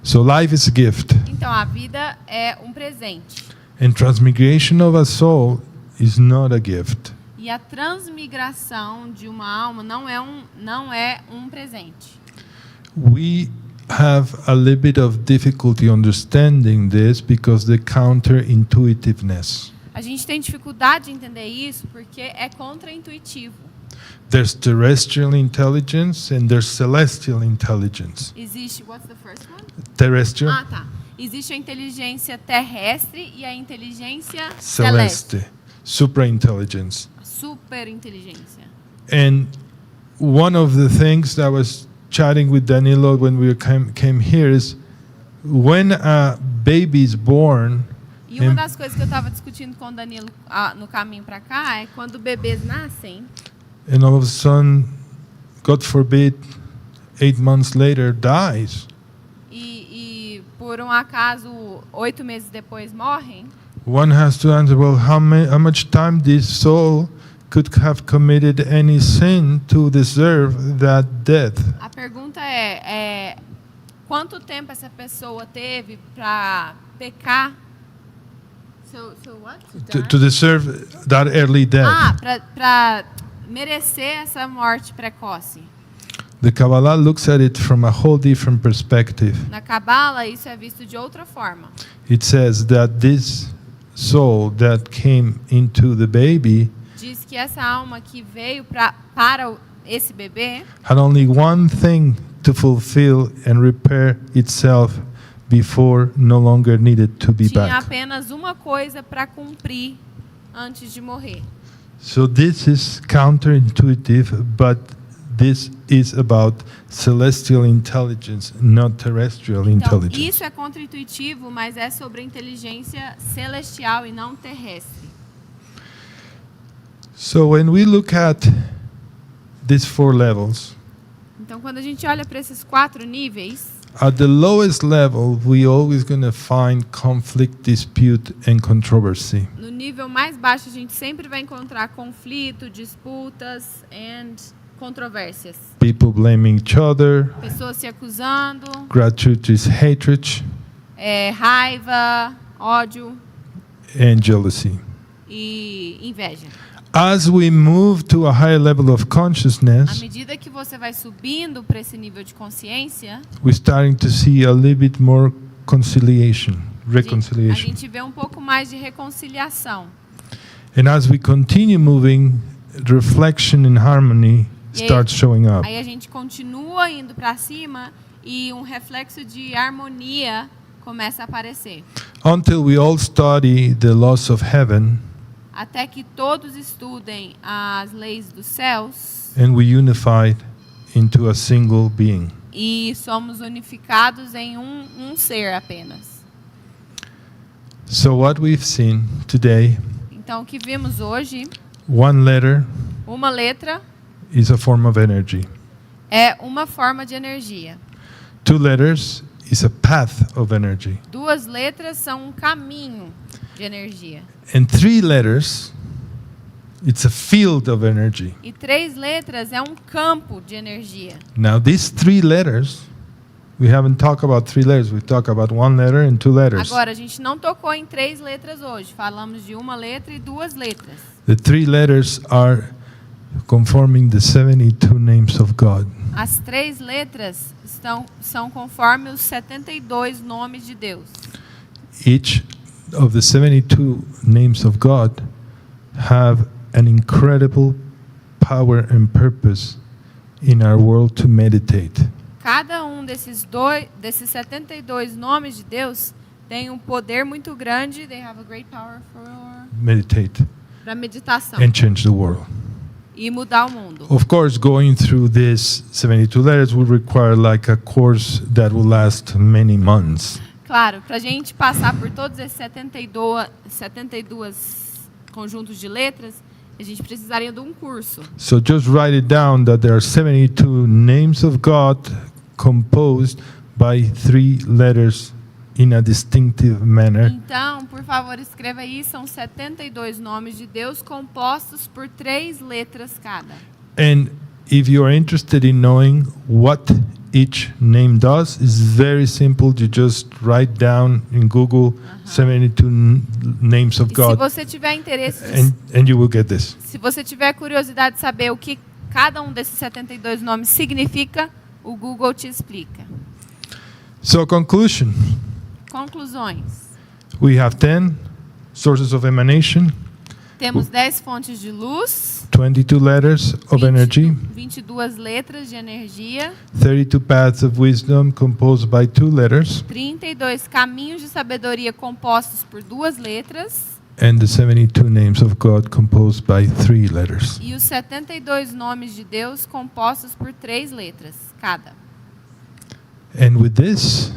So life is a gift. Então, a vida é um presente. And transmigration of a soul is not a gift. E a transmigração de uma alma não é um presente. We have a little bit of difficulty understanding this because the counterintuitiveness. A gente tem dificuldade de entender isso porque é contraintuitivo. There's terrestrial intelligence and there's celestial intelligence. Existe, what's the first one? Terrestrial, Ah, tá. Existe a inteligência terrestre e a inteligência celeste. celeste, superintelligence. Super inteligência. And one of the things that I was chatting with Danilo when we came here is when a baby is born, E uma das coisas que eu estava discutindo com o Danilo no caminho para cá é quando bebês nascem. And all of a sudden, God forbid, 8 months later, dies. E por um acaso 8 meses depois morrem. One has to answer, well, how much time this soul could have committed any sin to deserve that death? A pergunta é quanto tempo essa pessoa teve para pecar? So what? To deserve that early death. Para merecer essa morte precoce. The Kabbalah looks at it from a whole different perspective. Na Cabala isso é visto de outra forma. It says that this soul that came into the baby Diz que essa alma que veio para esse bebê had only one thing to fulfill and repair itself before no longer needed to be tinha back. apenas uma coisa para cumprir antes de morrer. So this is counterintuitive, but this is about celestial intelligence, not terrestrial Então, intelligence. isso é contra-intuitivo, mas é sobre a inteligência celestial e não terrestre. So when we look at these 4 levels, Então, quando a gente olha para esses 4 níveis, at the lowest level, we always going to find conflict, dispute, and controversy. no nível mais baixo a gente sempre vai encontrar conflito, disputas e controvérsias. People blaming each other, Pessoas se acusando, gratuitous hatred, raiva, ódio and jealousy. e inveja. As we move to a higher level of À consciousness, medida que você vai subindo para esse nível de consciência, we're starting to see a little bit more reconciliation. a gente vê um pouco mais de reconciliação. And as we continue moving, reflection and harmony starts showing up. Aí a gente continua indo para cima e um reflexo de harmonia começa a aparecer. Until we all study the laws of heaven Até que todos estudem as leis dos céus and we unify into a single being. e somos unificados em um ser apenas. So what we've seen today, Então, o que vimos hoje, one letter uma letra is a form of energy. é uma forma de energia. 2 letters is a path of energy. 2 letras são um caminho de energia. And 3 letters, it's a field of energy. E 3 letras é um campo de energia. Now these 3 letters, we haven't talked about 3 letters, we talk about 1 letter and 2 letters. Agora, a gente não tocou em 3 letras hoje. Falamos de uma letra e 2 letras. The 3 letters are conforming the 72 names of God. As 3 letras são conforme os 72 nomes de Deus. Each of the 72 names of God have an incredible power and purpose in our world to meditate. Cada um desses 72 nomes de Deus tem um poder muito grande. They have a great power Meditate para meditação and change the world. e mudar o mundo. Of course, going through these 72 letters would require like a course that will last many months. Claro, para a gente passar por todos esses 72 conjuntos de letras, a gente precisaria de um curso. So just write it down that there are 72 names of God composed by 3 letters in a distinctive manner. Então, por favor, escreva aí, são 72 nomes de Deus compostos por 3 letras cada. And if you are interested in knowing what each name does, it's very simple. You just write down in Google 72 names of E se God, você tiver interesse, and you will get this. se você tiver curiosidade de saber o que cada um desses 72 nomes significa, o Google te explica. So conclusion, Conclusões. we have 10 sources of emanation, Temos 10 fontes de luz, 22 letters of energy, 22 letras de energia, 32 paths of wisdom composed by 2 letters, 32 caminhos de sabedoria compostos por 2 letras and the 72 names of God composed by 3 letters. e os 72 nomes de Deus compostos por 3 letras cada. And with this,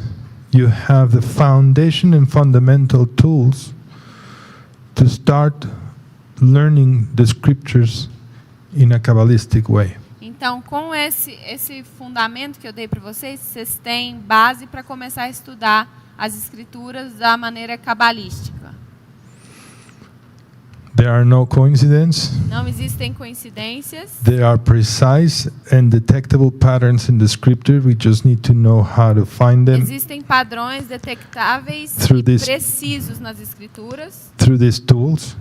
you have the foundation and fundamental tools to start learning the scriptures in a Kabbalistic way. Então, com esse fundamento que eu dei para vocês, vocês têm base para começar a estudar as escrituras da maneira cabalística. There are no coincidences. Não existem coincidências. There are precise and detectable patterns in the scripture. We just need to know how to find them Existem padrões detectáveis Through e this- precisos nas escrituras, through these tools,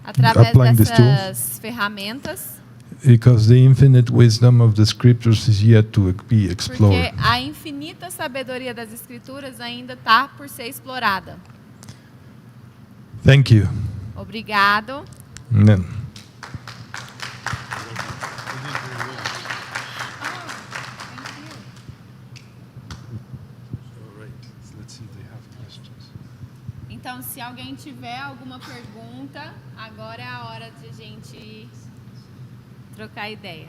através applying these dessas ferramentas, because the infinite wisdom of the scriptures is yet to be explored. porque a infinita sabedoria das escrituras ainda está por ser explorada. Thank you. Obrigado. Amen. Então, se alguém tiver alguma pergunta, agora é a hora de a gente trocar ideia.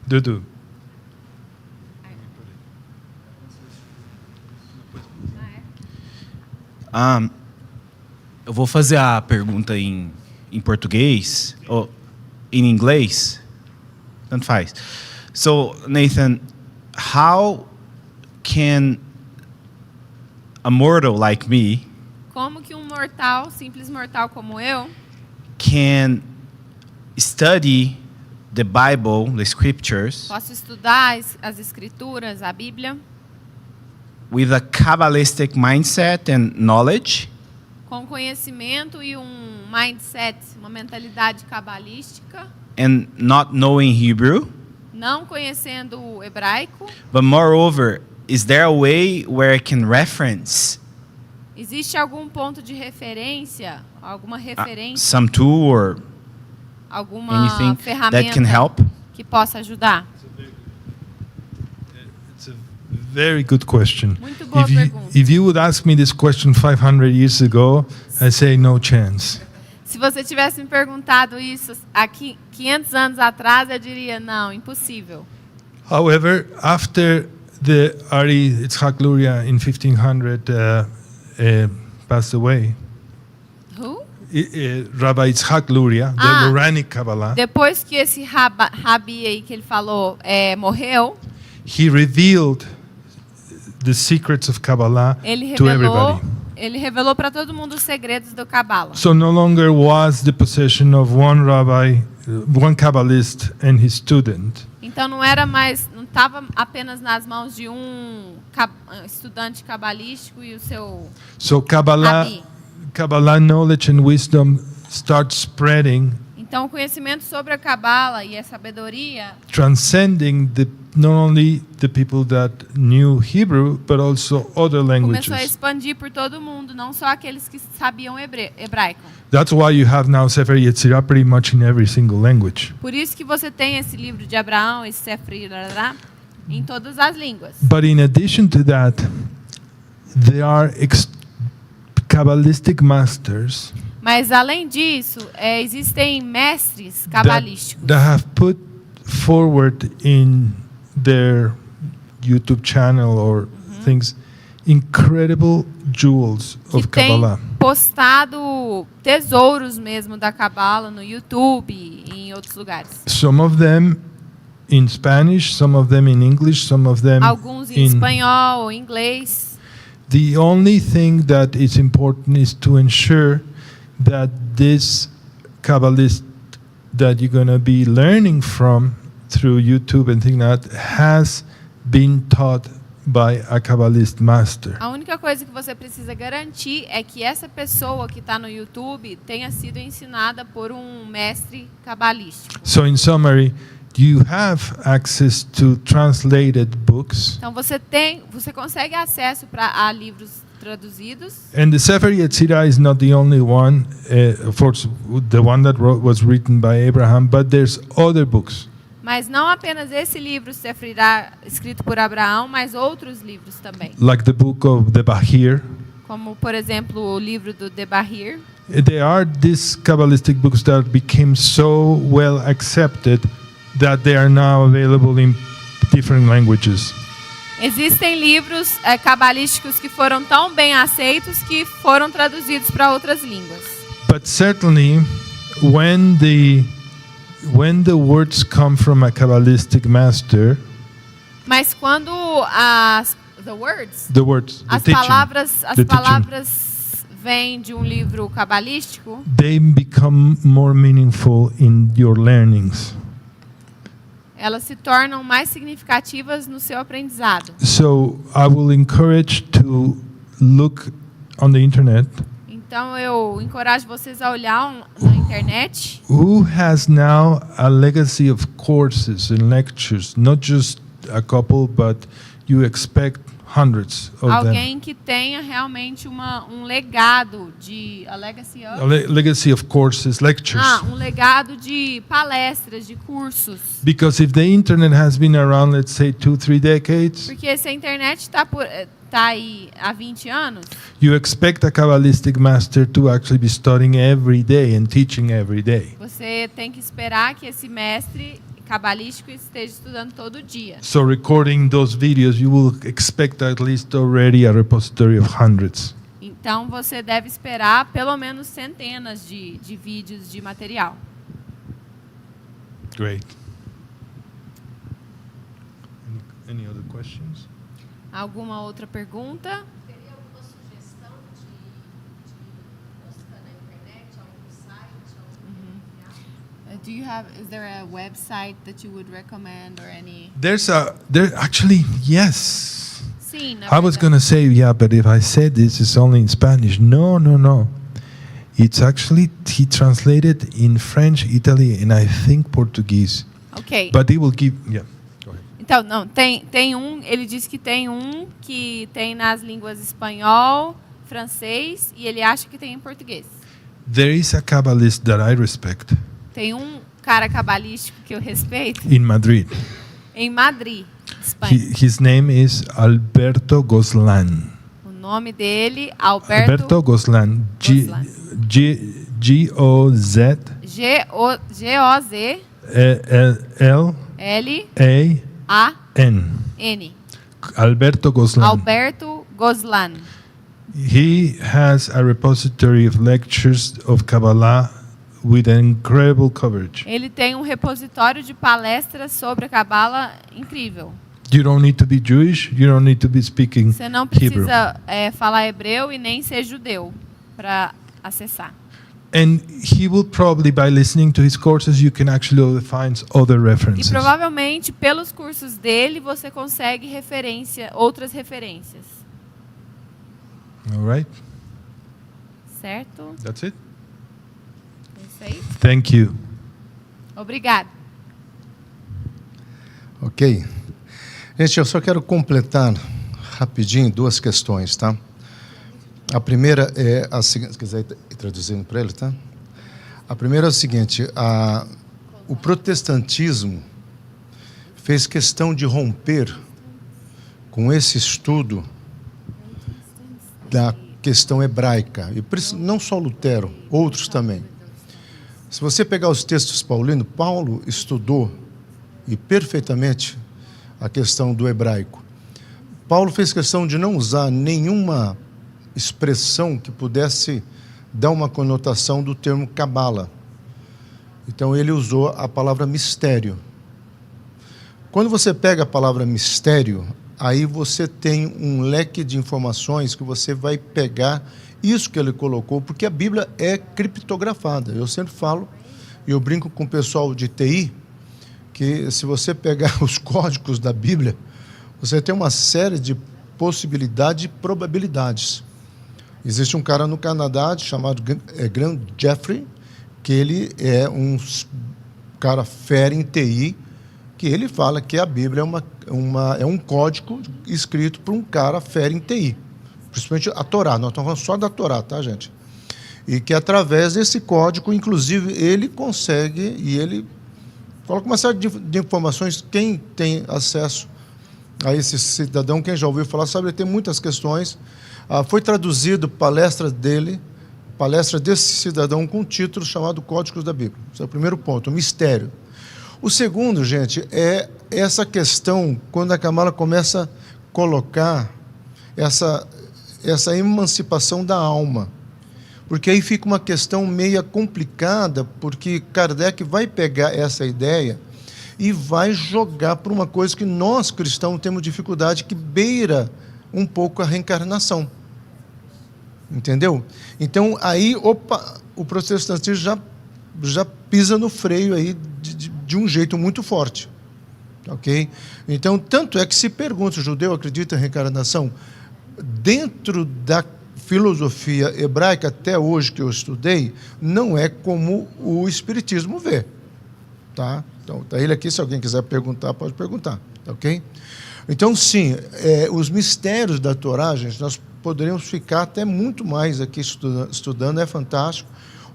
Dudu. Eu vou fazer a pergunta em português ou em inglês. Tanto faz. So, Nathan, how can a mortal like me Como que um mortal, simples mortal como eu, can study the Bible, the scriptures, posso estudar as escrituras, a Bíblia, with a Kabbalistic mindset and knowledge, com conhecimento e um mindset, uma mentalidade cabalística, and not knowing Hebrew? não conhecendo o hebraico? But moreover, is there a way where I can reference Existe algum ponto de referência, alguma referência, some tool or alguma anything that ferramenta can help? que possa ajudar? It's a very good question. Muito boa pergunta. If you would ask me this question 500 years ago, I say no chance. Se você tivesse me perguntado isso há 500 anos atrás, eu diria, não, impossível. However, after the Ari Yitzhak Luria in 1500 passed away, Who? Rabbi Yitzhak Luria, the Ah. Luranic Kabbalah, Depois que esse rabi aí que ele falou morreu, he revealed the secrets of Kabbalah ele to revelou, everybody. para todo mundo os segredos do Cabala. So no longer was the possession of one rabbi, one Kabbalist and his student. Então não estava apenas nas mãos de um estudante cabalístico e o seu So Kabbalah, rabi. Kabbalah knowledge and wisdom start spreading, Então o conhecimento sobre a Cabala e a sabedoria transcending not only the people that knew Hebrew, but also other começou a languages. expandir por todo mundo, não só aqueles que sabiam hebraico. That's why you have now Sefer Yetzirah pretty much in every single language. Por isso que você tem esse livro de Abraão, esse Sefer, em todas as línguas. But in addition to that, there are Kabbalistic masters Mas além disso, existem mestres that, cabalísticos that have put forward in their YouTube channel or things incredible jewels que of têm Kabbalah. postado tesouros mesmo da Cabala no YouTube e em outros lugares. Some of them in Spanish, some of them in English, some of them Alguns em espanhol ou inglês. The only thing that is important is to ensure that this Kabbalist that you're going to be learning from through YouTube and things like that has been taught by a Kabbalist master. A única coisa que você precisa garantir é que essa pessoa que está no YouTube tenha sido ensinada por um mestre cabalístico. So in summary, you have access to translated books, Então você consegue acesso a livros traduzidos. and the Sefer Yetzirah is not the only one, of course, the one that was written by Abraham, but there's other books. Mas não apenas esse livro Sefrirá, escrito por Abraão, mas outros livros também. Like the book of the Bahir. Como, por exemplo, o livro do Debahir. There are these Kabbalistic books that became so well accepted that they are now available in different languages. Existem livros cabalísticos que foram tão bem aceitos que foram traduzidos para outras línguas. But certainly, when the words come from a Kabbalistic master, Mas quando the words, the teaching, palavras vêm de um livro cabalístico, they become more meaningful in your learnings. elas se tornam mais significativas no seu aprendizado. So I will encourage to look on the internet. Então eu encorajo vocês a olhar na internet. Who has now a legacy of courses and lectures, not just a couple, but you expect hundreds of them. Alguém que tenha realmente um legado de Legacy of courses, lectures. um legado de palestras, de cursos. Because if the internet has been around, let's say 2-3 decades, Porque se a internet está aí há 20 anos, you expect a Kabbalistic master to actually be studying every day and teaching every day. você tem que esperar que esse mestre cabalístico esteja estudando todo dia. So recording those videos, you will expect at least already a repository of hundreds. Então você deve esperar pelo menos centenas de vídeos de material. Great. Any other questions? Alguma outra pergunta? Teria alguma sugestão de busca na internet, algum site, Is there a website that you would recommend or any? Actually, yes. Sim, na I was verdade. going to say, yeah, but if I said this, it's only in Spanish. No. It's actually, he translated in French, Italy, and I think Portuguese. Ok. But he will give, yeah. Go ahead. Então, não, tem ele disse que tem nas línguas espanhol, francês e ele acha que tem em português. There is a Kabbalist that I respect Tem um cara cabalístico que eu respeito in Madrid. em Madrid, Espanha. His name is Alberto Gozlan. O nome dele, Alberto Gozlan. Gozlan. G-O-Z. G-O-Z L-A-N. L-A-N. Alberto Gozlan. Alberto Gozlan. He has a repository of lectures of Kabbalah with an incredible coverage. Ele tem um repositório de palestras sobre a Cabala incrível. You don't need to be Jewish. You don't need to be speaking Você não Hebrew. precisa falar hebreu e nem ser judeu para acessar. And he will probably, by listening to his courses, you can actually find other E references. provavelmente pelos cursos dele você consegue outras referências. All right. Certo? That's it. É isso aí. Thank you. Obrigada. Ok. Gente, eu só quero completar rapidinho duas questões, tá? A primeira é a seguinte, se quiser ir traduzindo para ele, tá? A primeira é o seguinte, o protestantismo fez questão de romper com esse estudo da questão hebraica, e não só Lutero, outros também. Se você pegar os textos paulinos, Paulo estudou e perfeitamente a questão do hebraico. Paulo fez questão de não usar nenhuma expressão que pudesse dar uma conotação do termo cabala. Então ele usou a palavra mistério. Quando você pega a palavra mistério, aí você tem um leque de informações que você vai pegar isso que ele colocou, porque a Bíblia é criptografada. Eu sempre falo, e eu brinco com o pessoal de TI, que se você pegar os códigos da Bíblia, você tem uma série de possibilidades e probabilidades. Existe um cara no Canadá chamado Grant Jeffrey, que ele é um cara fera em TI, que ele fala que a Bíblia é um código escrito por um cara fera em TI. Principalmente a Torá, nós estamos falando só da Torá, tá, gente? E que através desse código, inclusive, ele consegue, e ele coloca uma série de informações. Quem tem acesso a esse cidadão, quem já ouviu falar, sabe, ele tem muitas questões. Foi traduzido palestra desse cidadão com um título chamado Códigos da Bíblia. Esse é o primeiro ponto, o mistério. O segundo, gente, é essa questão, quando a Kamala começa a colocar essa emancipação da alma. Porque aí fica uma questão meia complicada, porque Kardec vai pegar essa ideia e vai jogar para uma coisa que nós, cristãos, temos dificuldade, que beira um pouco a reencarnação. Entendeu? Então, aí, o protestantismo já pisa no freio aí de um jeito muito forte. Ok? Então, tanto é que se pergunta, o judeu acredita em reencarnação? Dentro da filosofia hebraica, até hoje que eu estudei, não é como o espiritismo vê. Tá? Então, tá ele aqui, se alguém quiser perguntar, pode perguntar. Ok? Então, sim, os mistérios da Torá, gente, nós poderíamos ficar até muito mais aqui estudando, é fantástico.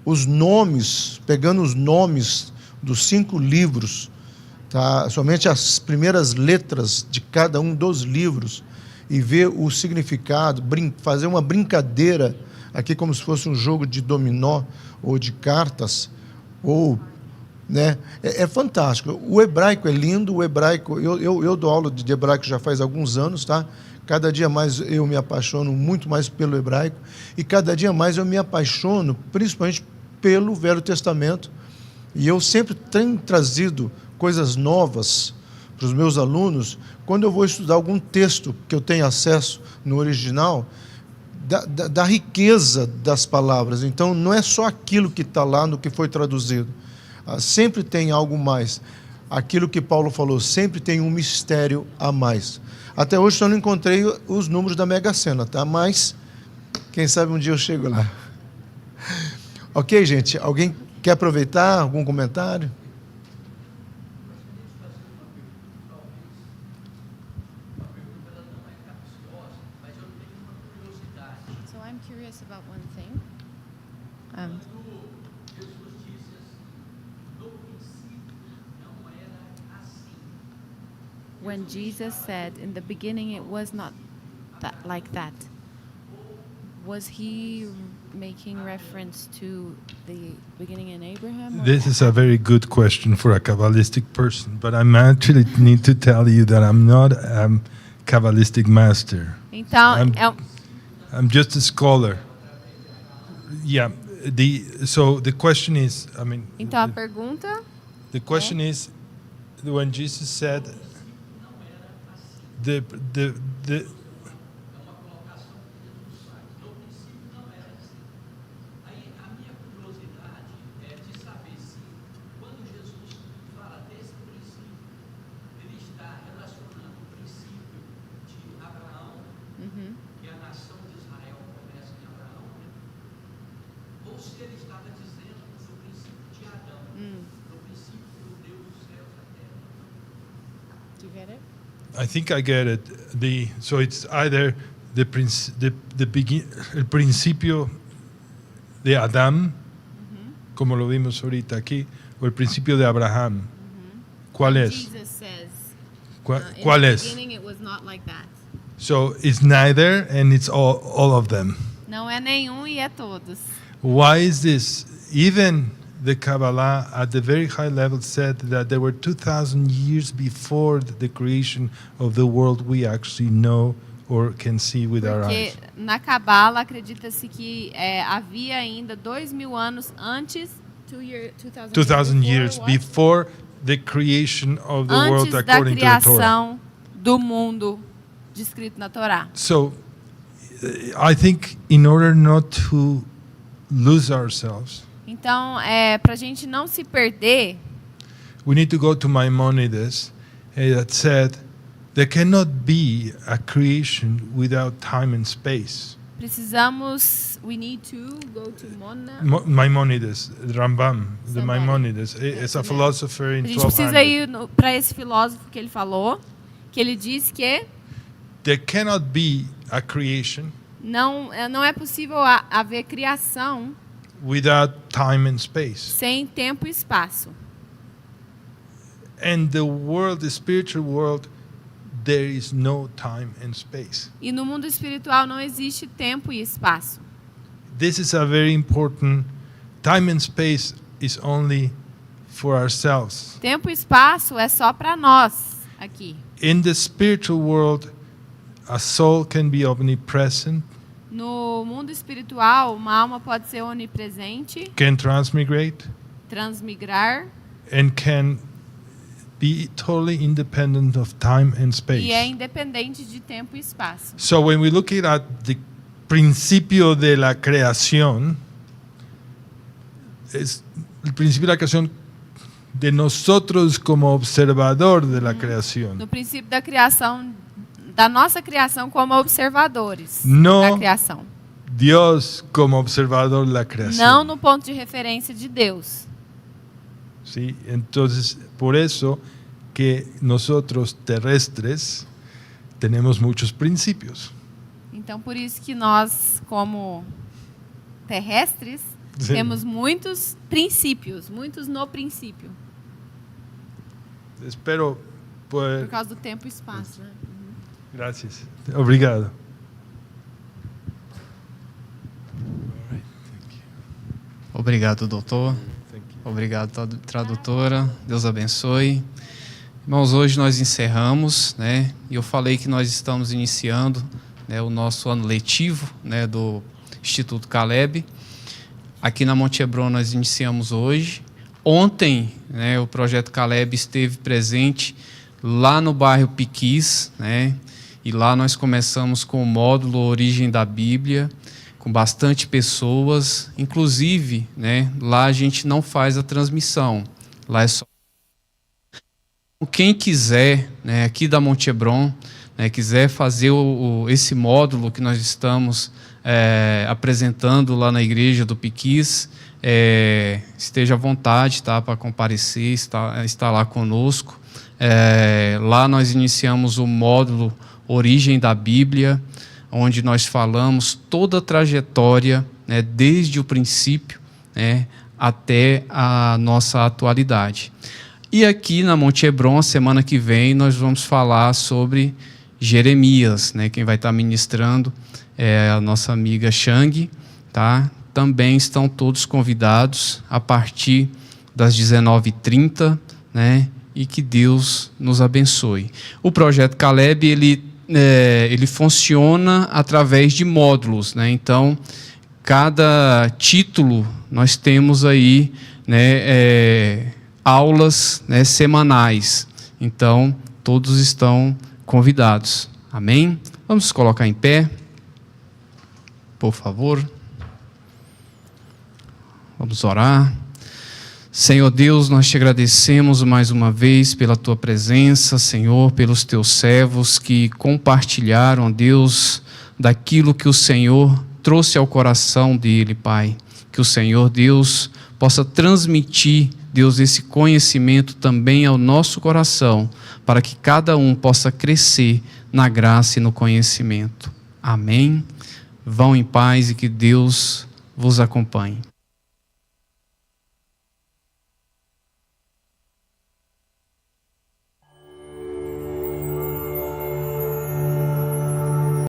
Os nomes, pegando os nomes dos 5 livros, tá? Somente as primeiras letras de cada um dos livros, e ver o significado, fazer uma brincadeira aqui como se fosse um jogo de dominó ou de cartas, ou, né? É fantástico. O hebraico é lindo, o hebraico, eu dou aula de hebraico já faz alguns anos, tá? Cada dia mais eu me apaixono muito mais pelo hebraico, e cada dia mais eu me apaixono principalmente pelo Velho Testamento, e eu sempre tenho trazido coisas novas para os meus alunos, quando eu vou estudar algum texto que eu tenho acesso no original, da riqueza das palavras. Então, não é só aquilo que está lá no que foi traduzido. Sempre tem algo mais. Aquilo que Paulo falou, sempre tem um mistério a mais. Até hoje eu não encontrei os números da Mega Sena, tá? Mas, quem sabe um dia eu chego lá. Ok, gente? Alguém quer aproveitar? Algum comentário? So I'm curious about one thing. When Jesus said, in the beginning it was not like that, was he making reference to the beginning in Abraham? Or This is a very good question for a Kabbalistic person, but I actually need to tell you that I'm not a Kabbalistic master. Então, I'm just a scholar. Yeah. So the question is, I mean, então a pergunta the question is, when Jesus said, the do you get it? I think I get it. So it's either el principio de Adán, como lo vimos ahorita aquí, o el principio de Abraham. ¿Cuál es? Jesus says, ¿Cuál in the es? beginning it was not like that. So it's neither, and it's all of them. Não é nenhum e é todos. Why is this? Even the Kabbalah at the very high level said that there were 2,000 years before the creation of the world we actually know or can see with our Porque eyes. na Cabala acredita-se que havia ainda 2.000 anos antes, 2,000 years before the creation of the world antes da according to the Torah. criação do mundo descrito na Torá. So I think in order not to lose ourselves, Então, para a gente não se perder, we need to go to Maimonides that said there cannot be a creation without time and space. we need to go to Maimonides, Rambam, the Somebody. Maimonides, is a philosopher in A gente precisa 1200. ir para esse filósofo que ele falou, que ele disse que There cannot be a creation não é possível haver criação without time and space. sem tempo e espaço. And the world, the spiritual world, there is no time and space. E no mundo espiritual não existe tempo e espaço. This is a very important. Time and space is only for ourselves. Tempo e espaço é só para nós aqui. In the spiritual world, a soul can be omnipresent, No mundo espiritual, uma alma pode ser onipresente, can transmigrate, transmigrar and can be totally independent of time and space. e é independente de tempo e espaço. So when we look at the principio de la creación, es el principio de la creación de nosotros como observador de la creación. No princípio da criação, da nossa criação como observadores No. da criação. Dios como observador de la creación. Não no ponto de referência de Deus. ¿Sí? Entonces, por eso que nosotros terrestres tenemos muchos principios. Então, por isso que nós, como terrestres, Sim. temos muitos princípios, muitos no princípio, Espero por poder... causa do tempo e espaço. Né? Gracias. Obrigado. Obrigado, doutor. Obrigado, tradutora. Deus abençoe. Irmãos, hoje nós encerramos, né? E eu falei que nós estamos iniciando, né, o nosso ano letivo, né, do Instituto Caleb. Aqui na Monte Hebron nós iniciamos hoje. Ontem, né, o Projeto Caleb esteve presente lá no bairro Piquis, né? E lá nós começamos com o módulo Origem da Bíblia, com bastante pessoas, inclusive, né, lá a gente não faz a transmissão, lá é só... Quem quiser, né, aqui da Monte Hebron, né, quiser fazer esse módulo que nós estamos apresentando lá na igreja do Piquis, esteja à vontade, tá, para comparecer, está lá conosco. Lá nós iniciamos o módulo Origem da Bíblia, onde nós falamos toda a trajetória, né, desde o princípio, né, até a nossa atualidade. E aqui na Monte Hebron, semana que vem, nós vamos falar sobre Jeremias, né? Quem vai estar ministrando é a nossa amiga Shang, tá? Também estão todos convidados a partir das 19h30, né? E que Deus nos abençoe. O Projeto Caleb, ele funciona através de módulos, né? Então, cada título nós temos aí, né, aulas, né, semanais. Então, todos estão convidados. Amém? Vamos colocar em pé, por favor. Vamos orar. Senhor Deus, nós te agradecemos mais uma vez pela tua presença, Senhor, pelos teus servos que compartilharam, Deus, daquilo que o Senhor trouxe ao coração dele, Pai. Que o Senhor, Deus, possa transmitir, Deus, esse conhecimento também ao nosso coração, para que cada um possa crescer na graça e no conhecimento. Amém? Vão em paz e que Deus vos acompanhe.